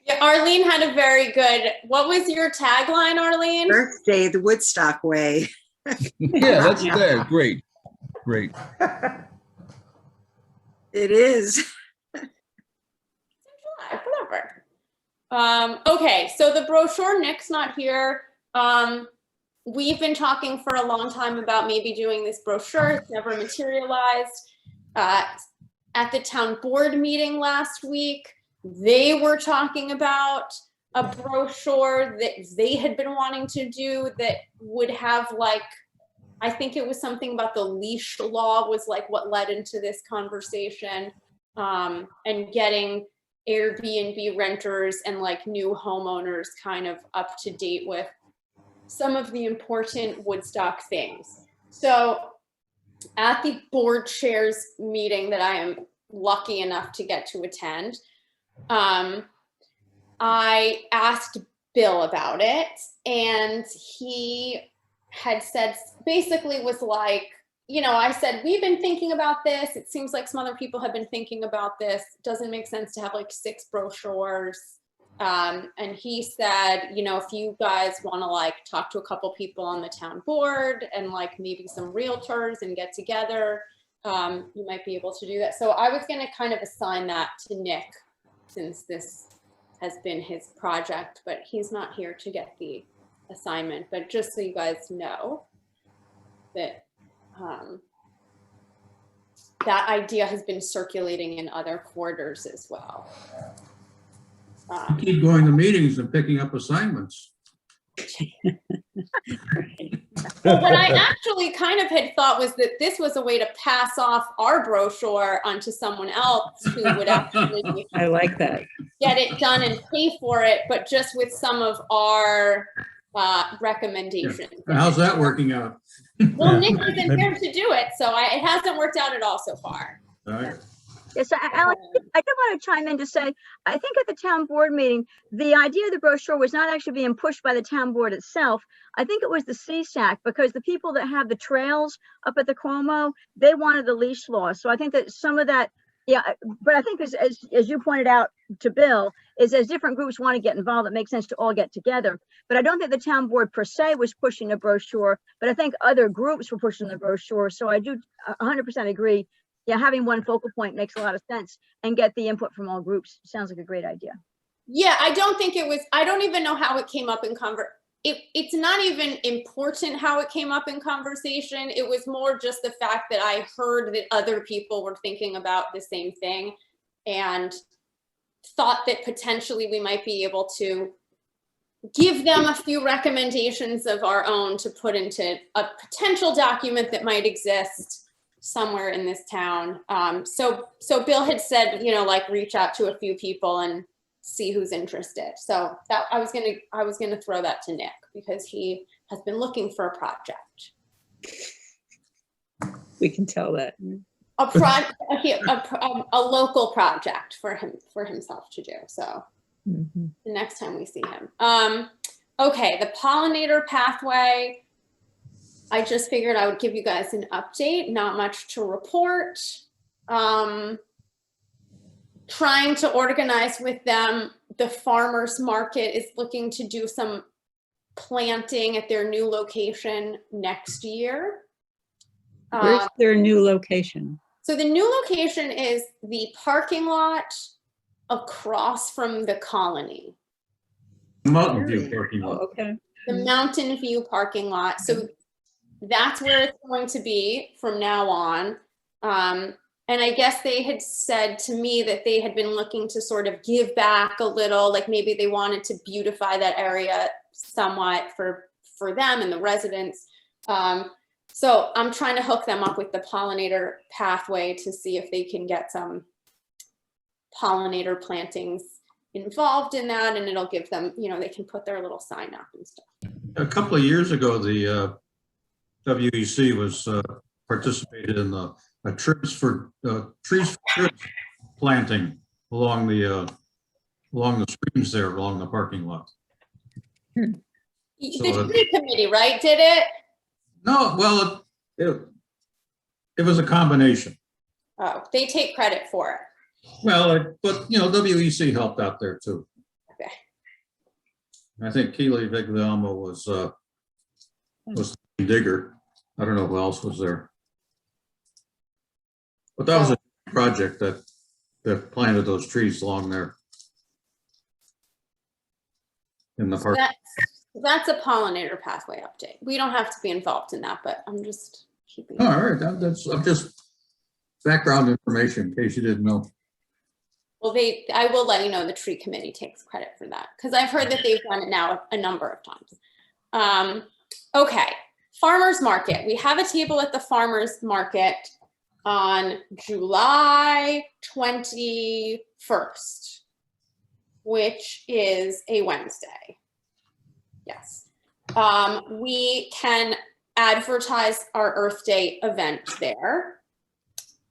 Yeah, Arlene had a very good, what was your tagline, Arlene? Earth Day, the Woodstock way. Yeah, that's there. Great. Great. It is. July, whatever. Okay, so the brochure, Nick's not here. We've been talking for a long time about maybe doing this brochure. It's never materialized. At the town board meeting last week, they were talking about a brochure that they had been wanting to do that would have, like, I think it was something about the leash law was like what led into this conversation, and getting Airbnb renters and like new homeowners kind of up to date with some of the important Woodstock things. So at the board chairs meeting that I am lucky enough to get to attend, I asked Bill about it, and he had said, basically was like, you know, I said, we've been thinking about this. It seems like some other people have been thinking about this. Doesn't make sense to have like 6 brochures. And he said, you know, if you guys want to like talk to a couple people on the town board and like maybe some realtors and get together, you might be able to do that. So I was going to kind of assign that to Nick, since this has been his project, but he's not here to get the assignment. But just so you guys know that that idea has been circulating in other quarters as well. Keep going to meetings and picking up assignments. Well, what I actually kind of had thought was that this was a way to pass off our brochure onto someone else who would actually I like that. get it done and pay for it, but just with some of our recommendations. How's that working out? Well, Nick isn't here to do it, so it hasn't worked out at all so far. All right. Yes, Alex, I did want to chime in to say, I think at the town board meeting, the idea of the brochure was not actually being pushed by the town board itself. I think it was the CSAC, because the people that have the trails up at the Cuomo, they wanted the leash law. So I think that some of that, yeah, but I think as you pointed out to Bill, is as different groups want to get involved, it makes sense to all get together. But I don't think the town board per se was pushing the brochure, but I think other groups were pushing the brochure. So I do 100% agree. Yeah, having one focal point makes a lot of sense, and get the input from all groups. Sounds like a great idea. Yeah, I don't think it was, I don't even know how it came up in it's not even important how it came up in conversation. It was more just the fact that I heard that other people were thinking about the same thing, and thought that potentially we might be able to give them a few recommendations of our own to put into a potential document that might exist somewhere in this town. So Bill had said, you know, like reach out to a few people and see who's interested. So that I was gonna throw that to Nick, because he has been looking for a project. We can tell that. A local project for himself to do. So Mhm. the next time we see him. Okay, the pollinator pathway. I just figured I would give you guys an update. Not much to report. Trying to organize with them. The farmers market is looking to do some planting at their new location next year. Where's their new location? So the new location is the parking lot across from the Colony, Mountain View parking Oh, lot. okay. the Mountain View parking lot. So that's where it's going to be from now on. And I guess they had said to me that they had been looking to sort of give back a little, like maybe they wanted to beautify that area somewhat for them and the residents. So I'm trying to hook them up with the pollinator pathway to see if they can get some pollinator plantings involved in that, and it'll give them, you know, they can put their little sign up and stuff. A couple of years ago, the WEC was participated in the trees for trees planting along the streams there, along the parking lot. The So, tree committee, right, did it? No, well, it was a combination. Oh, they take credit for it. Well, but you know, WEC helped out there too. Okay. I think Keely Vigliamo was the digger. I don't know who else was there. But that was a project that planted those trees along there in the park. That's a pollinator pathway update. We don't have to be involved in that, but I'm just keeping. All right, that's just background information in case you didn't know. Well, I will let you know the tree committee takes credit for that because I've heard that they've done it now a number of times. Okay, farmers market. We have a table at the farmers market on July 21st, which is a Wednesday. Yes. We can advertise our Earth Day event there.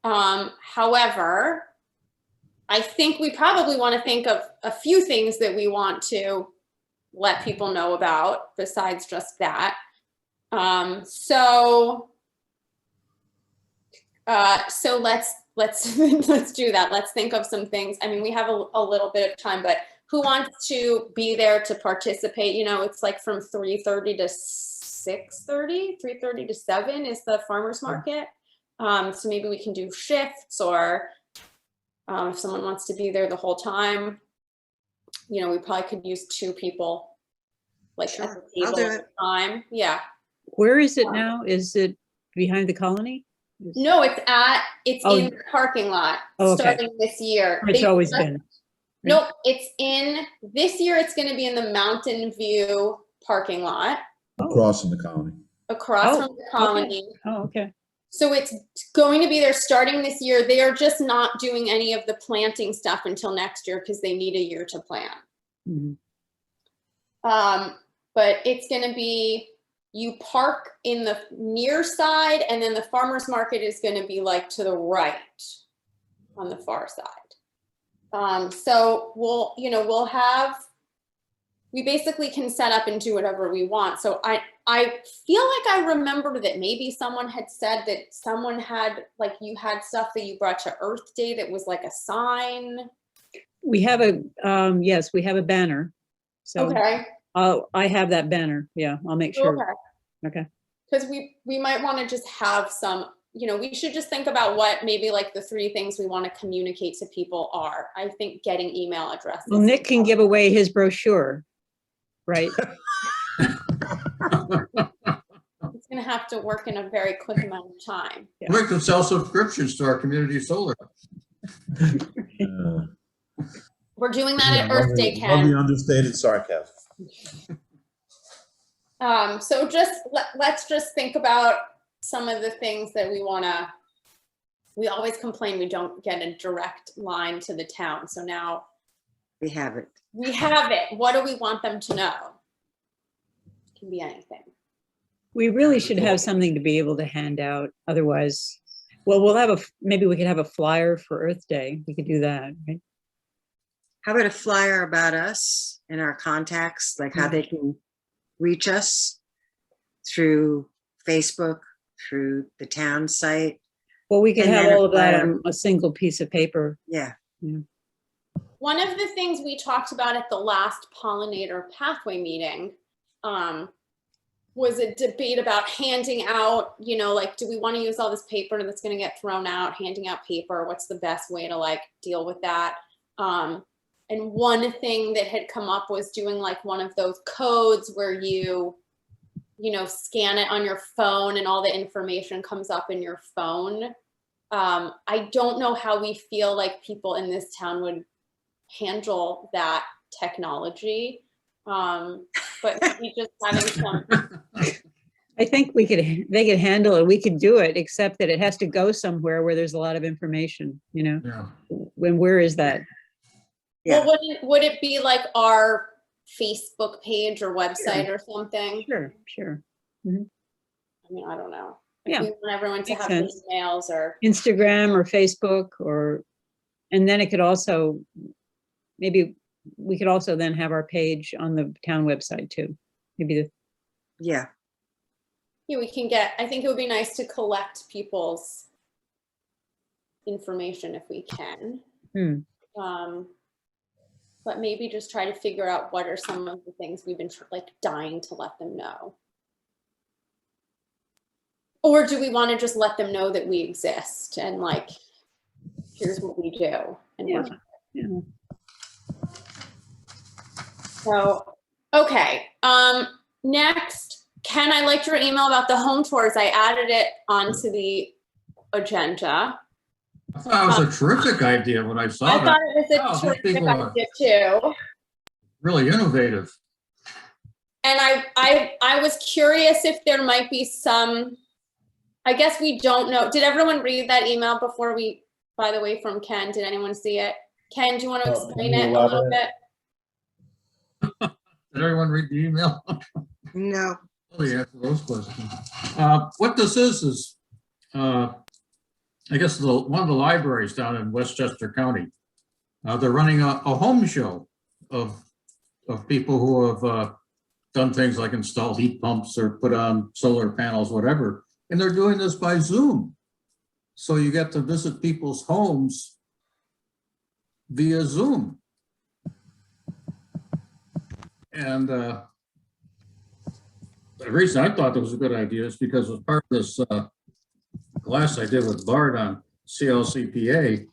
However, I think we probably want to think of a few things that we want to let people know about besides just that. So let's let's do that. Let's think of some things. I mean, we have a little bit of time, but who wants to be there to participate? You know, it's like from 3:30 to 6:30, 3:30 to 7 is the farmers market. So maybe we can do shifts, or if someone wants to be there the whole time, you know, we probably could use 2 people like Sure, at the I'll table do at the time. Yeah. Where is it now? Is it behind the Colony? No, it's Oh. in the parking lot Oh, okay. starting this year. It's They always just- been. Nope, this year it's going to be in the Mountain View parking lot Across from the Colony. across Oh, from the Colony. Oh, okay. So it's going to be there starting this year. They are just not doing any of the planting stuff until next year because they need a year to plant. Mhm. But it's going to be, you park in the near side, and then the farmer's market is going to be like to the right on the far side. So we basically can set up and do whatever we want. So I feel like I remember that maybe someone had said that someone had, like, you had stuff that you brought to Earth Day that was like a sign. We have yes, we have a banner. So Okay. I have that banner. Yeah, I'll make sure. Okay. Because we might want to just have some, you know, we should just think about what maybe like the 3 things we want to communicate to people are. I think getting email addresses. Well, Nick can give away his brochure, right? It's going to have to work in a very quick amount of time. We can sell subscriptions to our community solar. We're doing that at Yeah, Earth Day, love Ken. the understated sarcasm. So let's just think about some of the things that we always complain we don't get a direct line to the town. So now We have it. we have it. What do we want them to know? It can be anything. We really should have something to be able to hand out. Otherwise, well, maybe we could have a flyer for Earth Day. We could do that, right? How about a flyer about us and our contacts, like how they can reach us through Facebook, through the town site? Well, we could And have then a all of that flyer. on a single piece of paper. Yeah. One of the things we talked about at the last pollinator pathway meeting was a debate about handing out, you know, like, do we want to use all this paper that's going to get thrown out, handing out paper? What's the best way to like deal with that? And one thing that had come up was doing like one of those codes where you scan it on your phone and all the information comes up in your phone. I don't know how we feel like people in this town would handle that technology. But maybe just having some. I think they could handle it. We could do it, except that it has to go somewhere where there's a lot of information, Yeah. Where is that? Yeah. Well, would it be like our Facebook page or website or something? Sure. I mean, I don't know. Yeah. We want everyone to Makes have sense. emails or Instagram or Facebook and then it could also, maybe we could also then have our page on the town website too. Maybe Yeah. we can get, I think it would be nice to collect people's information if we can. But maybe just try to figure out what are some of the things we've been like dying to let them know. Or do we want to just let them know that we exist and like, here's what we do? And yeah. So, okay. Next, Ken, I liked your email about the home tours. I added it onto the agenda. I thought it was a terrific idea when I saw I that. thought it was a Wow, these terrific people are idea too. really innovative. And I was curious if there might be some, I guess we don't know. Did everyone read that email before we, by the way, from Ken? Did anyone see it? Ken, do you want to explain it a little bit? Did everyone read the email? No. Oh, yeah, for those questions. What this is I guess one of the libraries down in Westchester County. They're running a home show of people who have done things like install heat pumps or put on solar panels, whatever. And they're doing this by Zoom. So you get to visit people's homes via Zoom. And the reason I thought that was a good idea is because as part of this class I did with Bart on CLCPA,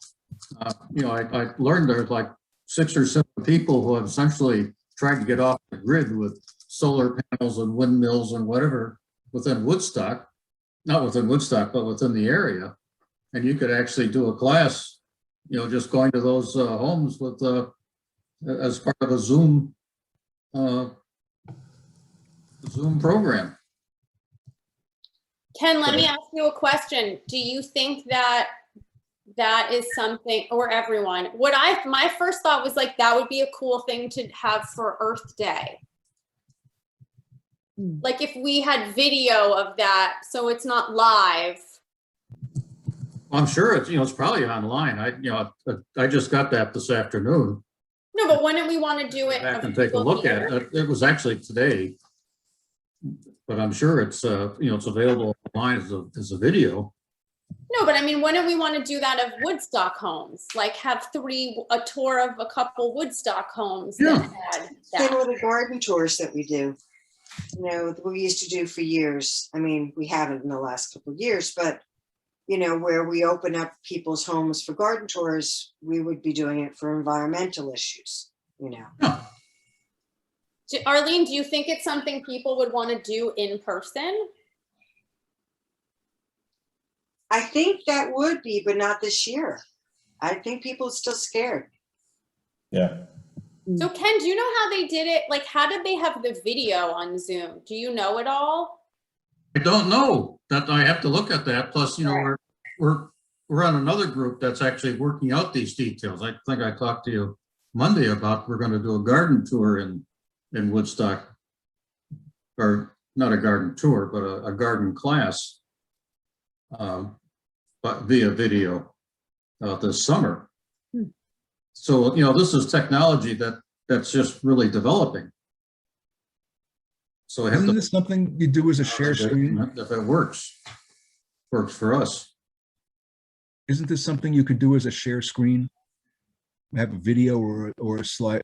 I learned there's like 6 or 7 people who have essentially tried to get off the grid with solar panels and windmills and whatever within Woodstock, not within Woodstock, but within the area. And you could actually do a class, just going to those homes with as part of a Zoom program. Ken, let me ask you a question. Do you think that is something, or everyone, my first thought was like, that would be a cool thing to have for Earth Day. Like if we had video of that, so it's not live. Well, I'm sure it's probably online. I just got that this afternoon. No, but wouldn't we want to do it? Back and take a look at it. It was actually today, but I'm sure it's it's available online as a video. No, but I mean, wouldn't we want to do that of Woodstock homes? Like have a tour of a couple Woodstock homes that had that. Same with the garden tours that we do. We used to do for years. I mean, we haven't in the last couple of years, but where we open up people's homes for garden tours, we would be doing it for environmental issues, Arlene, do you think it's something people would want to do in person? I think that would be, but not this year. I think people are still scared. Yeah. So Ken, do you know how they did it? Like, how did they have the video on Zoom? Do you know it all? I don't know. That I have to look at that. Plus, we're on another group that's actually working out these details. I think I talked to you Monday about we're going to do a garden tour in Woodstock, or not a garden tour, but a garden class, but via video this summer. So this is technology that's just really developing. So I have Isn't this something you do as a share screen? If it works for us. Isn't this something you could do as a share screen? Have a video or a slide,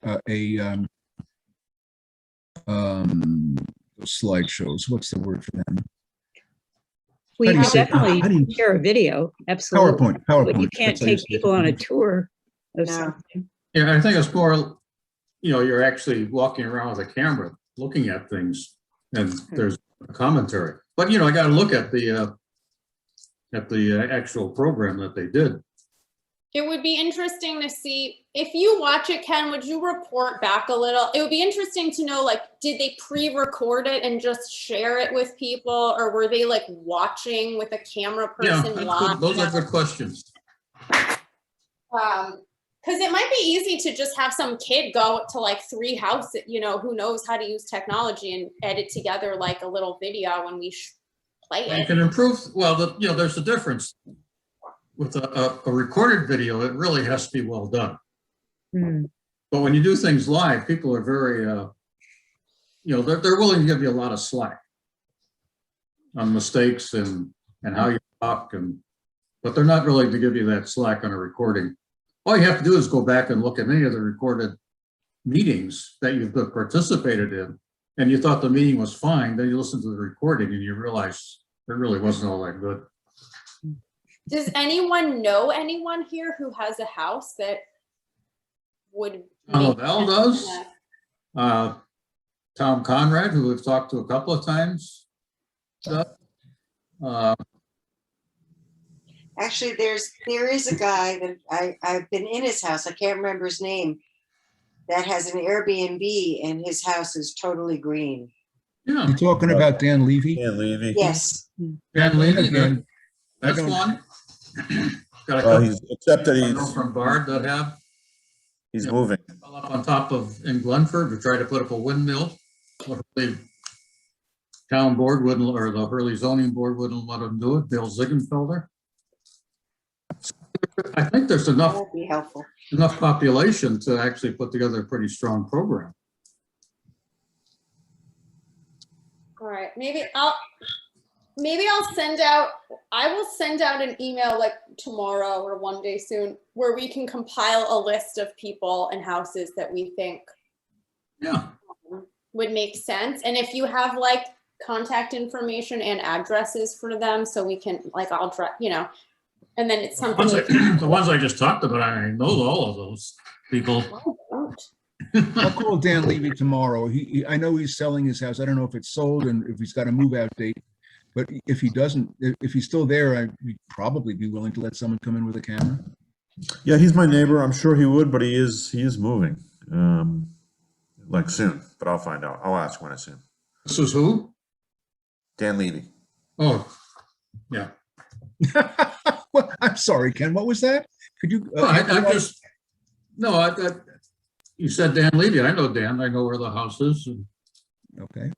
slideshows. What's the word for them? We How do you say- definitely how do you- share a video, absolutely. PowerPoint. But you can't That's how you take say it. people on a tour of No. something. Yeah, I think it's more, you're actually walking around with a camera, looking at things, and there's a commentary. But, I got to look at the actual program that they did. It would be interesting to see, if you watch it, Ken, would you report back a little? It would be interesting to know, like, did they pre-record it and just share it with people, or were they like watching with a camera Yeah, person that's live? good. Those are good questions. Because it might be easy to just have some kid go to like 3 houses, who knows how to use technology, and edit together like a little video when we play You it. can improve, well, there's a difference. With a recorded video, it really has to be well done. Mm. But when you do things live, people are very, they're willing to give you a lot of slack on mistakes and how you talk, but they're not willing to give you that slack on a recording. All you have to do is go back and look at any of the recorded meetings that you've participated in, and you thought the meeting was fine, then you listen to the recording and you realize it really wasn't all that good. Does anyone know anyone here who has a house that would? Lavelle does. Tom Conrad, who we've talked to a couple of times. Actually, there is a guy that I've been in his house. I can't remember his name. That has an Airbnb, and his house is totally green. Yeah, You're talking about Dan Levy? Dan Levy. Yes. Dan Levy, Again, that's don't- one. Got a Well, couple except that I know from Bard that have he's moving. up on top of in Glenford to try to put up a windmill. The town board wouldn't, or the Hurley zoning board wouldn't let him do it. Bill Ziegenfelder. I think there's That enough would be helpful. population to actually put together a pretty strong program. All right, maybe I'll send out, I will send out an email like tomorrow or one day soon where we can compile a list of people and houses that we think Yeah. would make sense. And if you have like contact information and addresses for them, so we can like, and then it's something. The ones I just talked about, I know all of those people. I'll call Dan Levy tomorrow. I know he's selling his house. I don't know if it's sold and if he's got a move out date. But if he doesn't, if he's still there, I'd probably be willing to let someone come in with a camera. Yeah, he's my neighbor. I'm sure he would, but he is moving, like soon. But I'll find out. I'll ask when I see him. This is who? Dan Levy. Oh, yeah. Well, I'm sorry, Ken. What was that? Could you? You said Dan Levy. I know Dan. I know where the house is. Okay.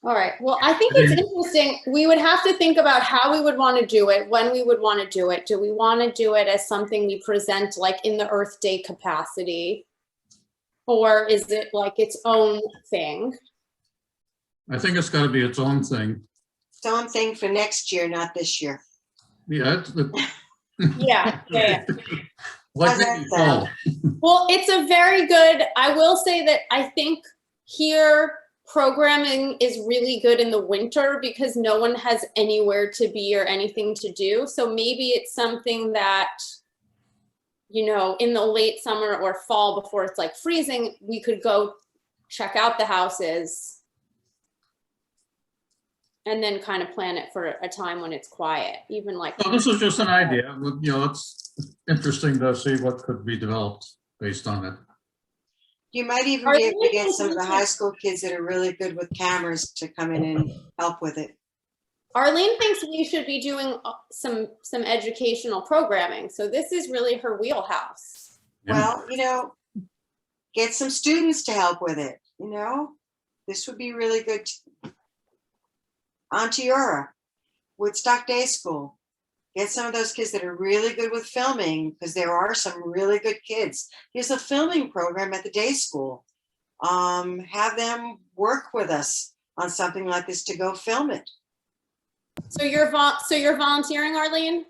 All right. Well, I think it's interesting. We would have to think about how we would want to do it, when we would want to do it. Do we want to do it as something we present like in the Earth Day capacity? Or is it like its own thing? I think it's got to be its own thing. Its own thing for next year, not this year. Yeah. Yeah. Like How's that maybe fall. Well, it's a very good, I will say that I think here programming is really good in the winter because no one has anywhere to be or anything to do. So maybe it's something that, in the late summer or fall before it's like freezing, we could go check out the houses and then kind of plan it for a time when it's quiet, even like. Well, this is just an idea. It's interesting to see what could be developed based on it. You might even be able to get some of the high school kids that are really good with cameras to come in and help with it. Arlene thinks we should be doing some educational programming. So this is really her wheelhouse. Yeah. Well, get some students to help with it. This would be really good. Ontiora, Woodstock Day School. Get some of those kids that are really good with filming, because there are some really good kids. There's a filming program at the day school. Have them work with us on something like this to go film it. So you're volunteering, Arlene?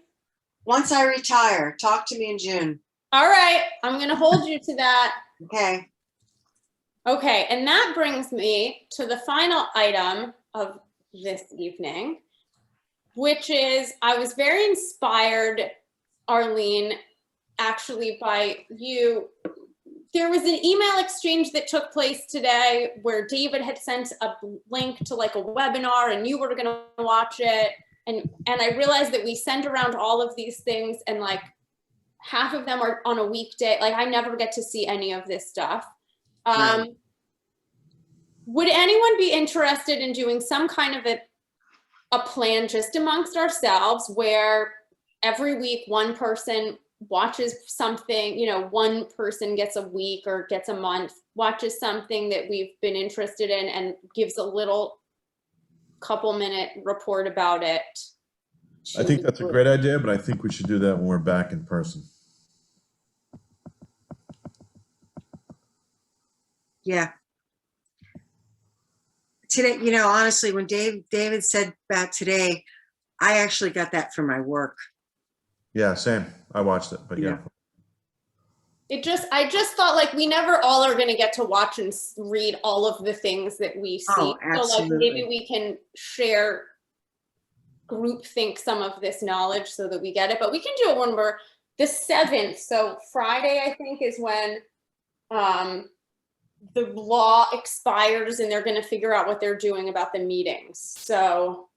Once I retire, talk to me in June. All right, I'm going to hold you to that. Okay. Okay, and that brings me to the final item of this evening, which is, I was very inspired, Arlene, actually by you there was an email exchange that took place today where David had sent a link to like a webinar and you were going to watch it. And I realized that we send around all of these things and like half of them are on a weekday. Like I never get to see any of this stuff. Right. Would anyone be interested in doing some kind of a plan just amongst ourselves where every week one person watches something, you know, one person gets a week or gets a month, watches something that we've been interested in and gives a little couple-minute report about it? I think that's a great idea, but I think we should do that when we're back in person. Yeah. Today, you know, honestly, when David said about today, I actually got that from my work. Yeah, same. I watched it, but yeah. I just thought like we never all are going to get to watch and read all of the things that we see. Oh, so like absolutely. maybe we can share, group think some of this knowledge so that we get it, but we can do it when we're the 7th. So Friday, I think, is when the law expires and they're going to figure out what they're doing about the meetings. So.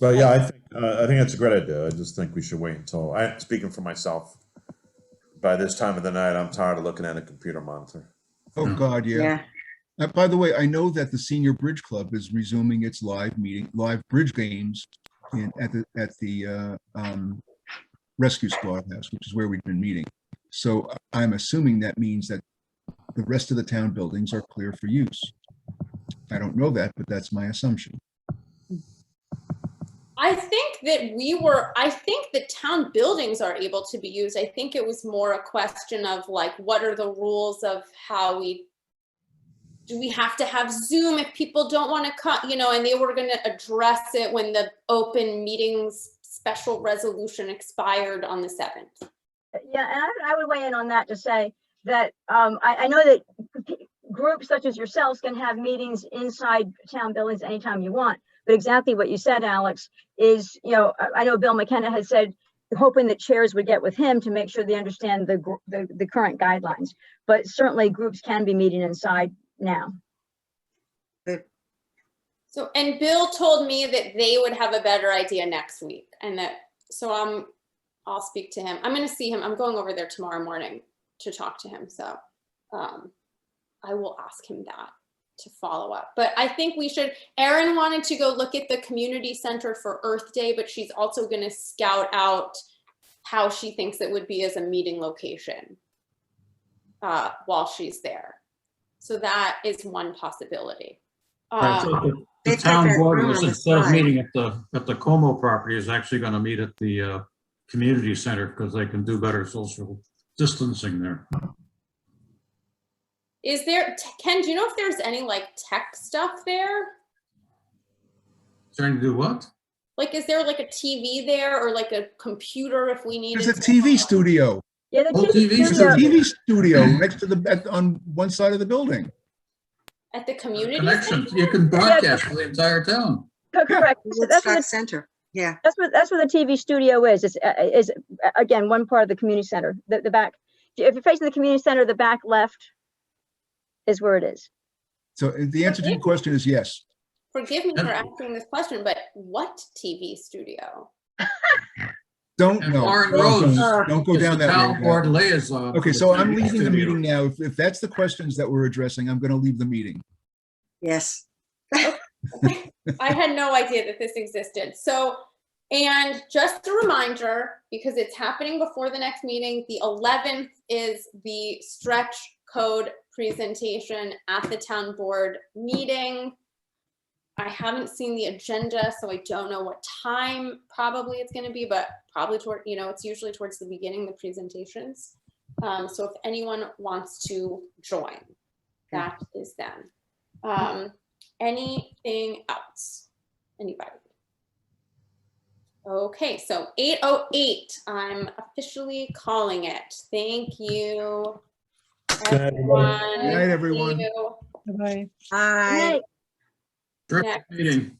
Well, yeah, I think that's a great idea. I just think we should wait until, speaking for myself, by this time of the night, I'm tired of looking at a computer monitor. Oh, God, yeah. By the way, I know that the Senior Bridge Club is resuming its live bridge games at the Rescue Squad House, which is where we've been meeting. So I'm assuming that means that the rest of the town buildings are clear for use. I don't know that, but that's my assumption. I think the town buildings are able to be used. I think it was more a question of like, what are the rules of how do we have to have Zoom if people don't want to come, you know, and they were going to address it when the open meetings special resolution expired on the 7th. Yeah, and I would weigh in on that to say that I know that groups such as yourselves can have meetings inside town buildings anytime you want. But exactly what you said, Alex, is, you know, I know Bill McKenna had said, hoping that chairs would get with him to make sure they understand the current guidelines. But certainly groups can be meeting inside now. So, and Bill told me that they would have a better idea next week. And so I'll speak to him. I'm going to see him. I'm going over there tomorrow morning to talk to him. So I will ask him that to follow up. But I think we should, Erin wanted to go look at the community center for Earth Day, but she's also going to scout out how she thinks it would be as a meeting location while she's there. So that is one possibility. The town board was, instead of meeting at the Como property, is actually going to meet at the community center because they can do better social distancing there. Is there, Ken, do you know if there's any like tech stuff there? Trying to do what? Like, is there like a TV there or like a computer if we needed? There's a TV studio. Yeah, the There's a TV studio next to on one side of the building. At the community Connection. center? You can broadcast for the entire town. Correct. That's Woodstock what Center. Yeah. that's where the TV studio is. Is again one part of the community center. The back. If you're facing the community center, the back left is where it is. So the answer to your question is yes. Forgive me for asking this question, but what TV studio? Don't And know. Lauren Rose Don't go is down the that town road. board liaison. Okay, for so the I'm TV leaving the studio. meeting now. If that's the questions that we're addressing, I'm going to leave the meeting. Yes. I had no idea that this existed. So, and just a reminder, because it's happening before the next meeting, the 11th is the stretch code presentation at the town board meeting. I haven't seen the agenda, so I don't know what time probably it's going to be, but probably toward, you know, it's usually towards the beginning, the presentations. So if anyone wants to join, that is then. Anything else? Anybody? Okay, so 8:08, I'm officially calling it. Thank you, everyone. Good night, everyone. See you Bye-bye. Bye. Night. Terrific meeting.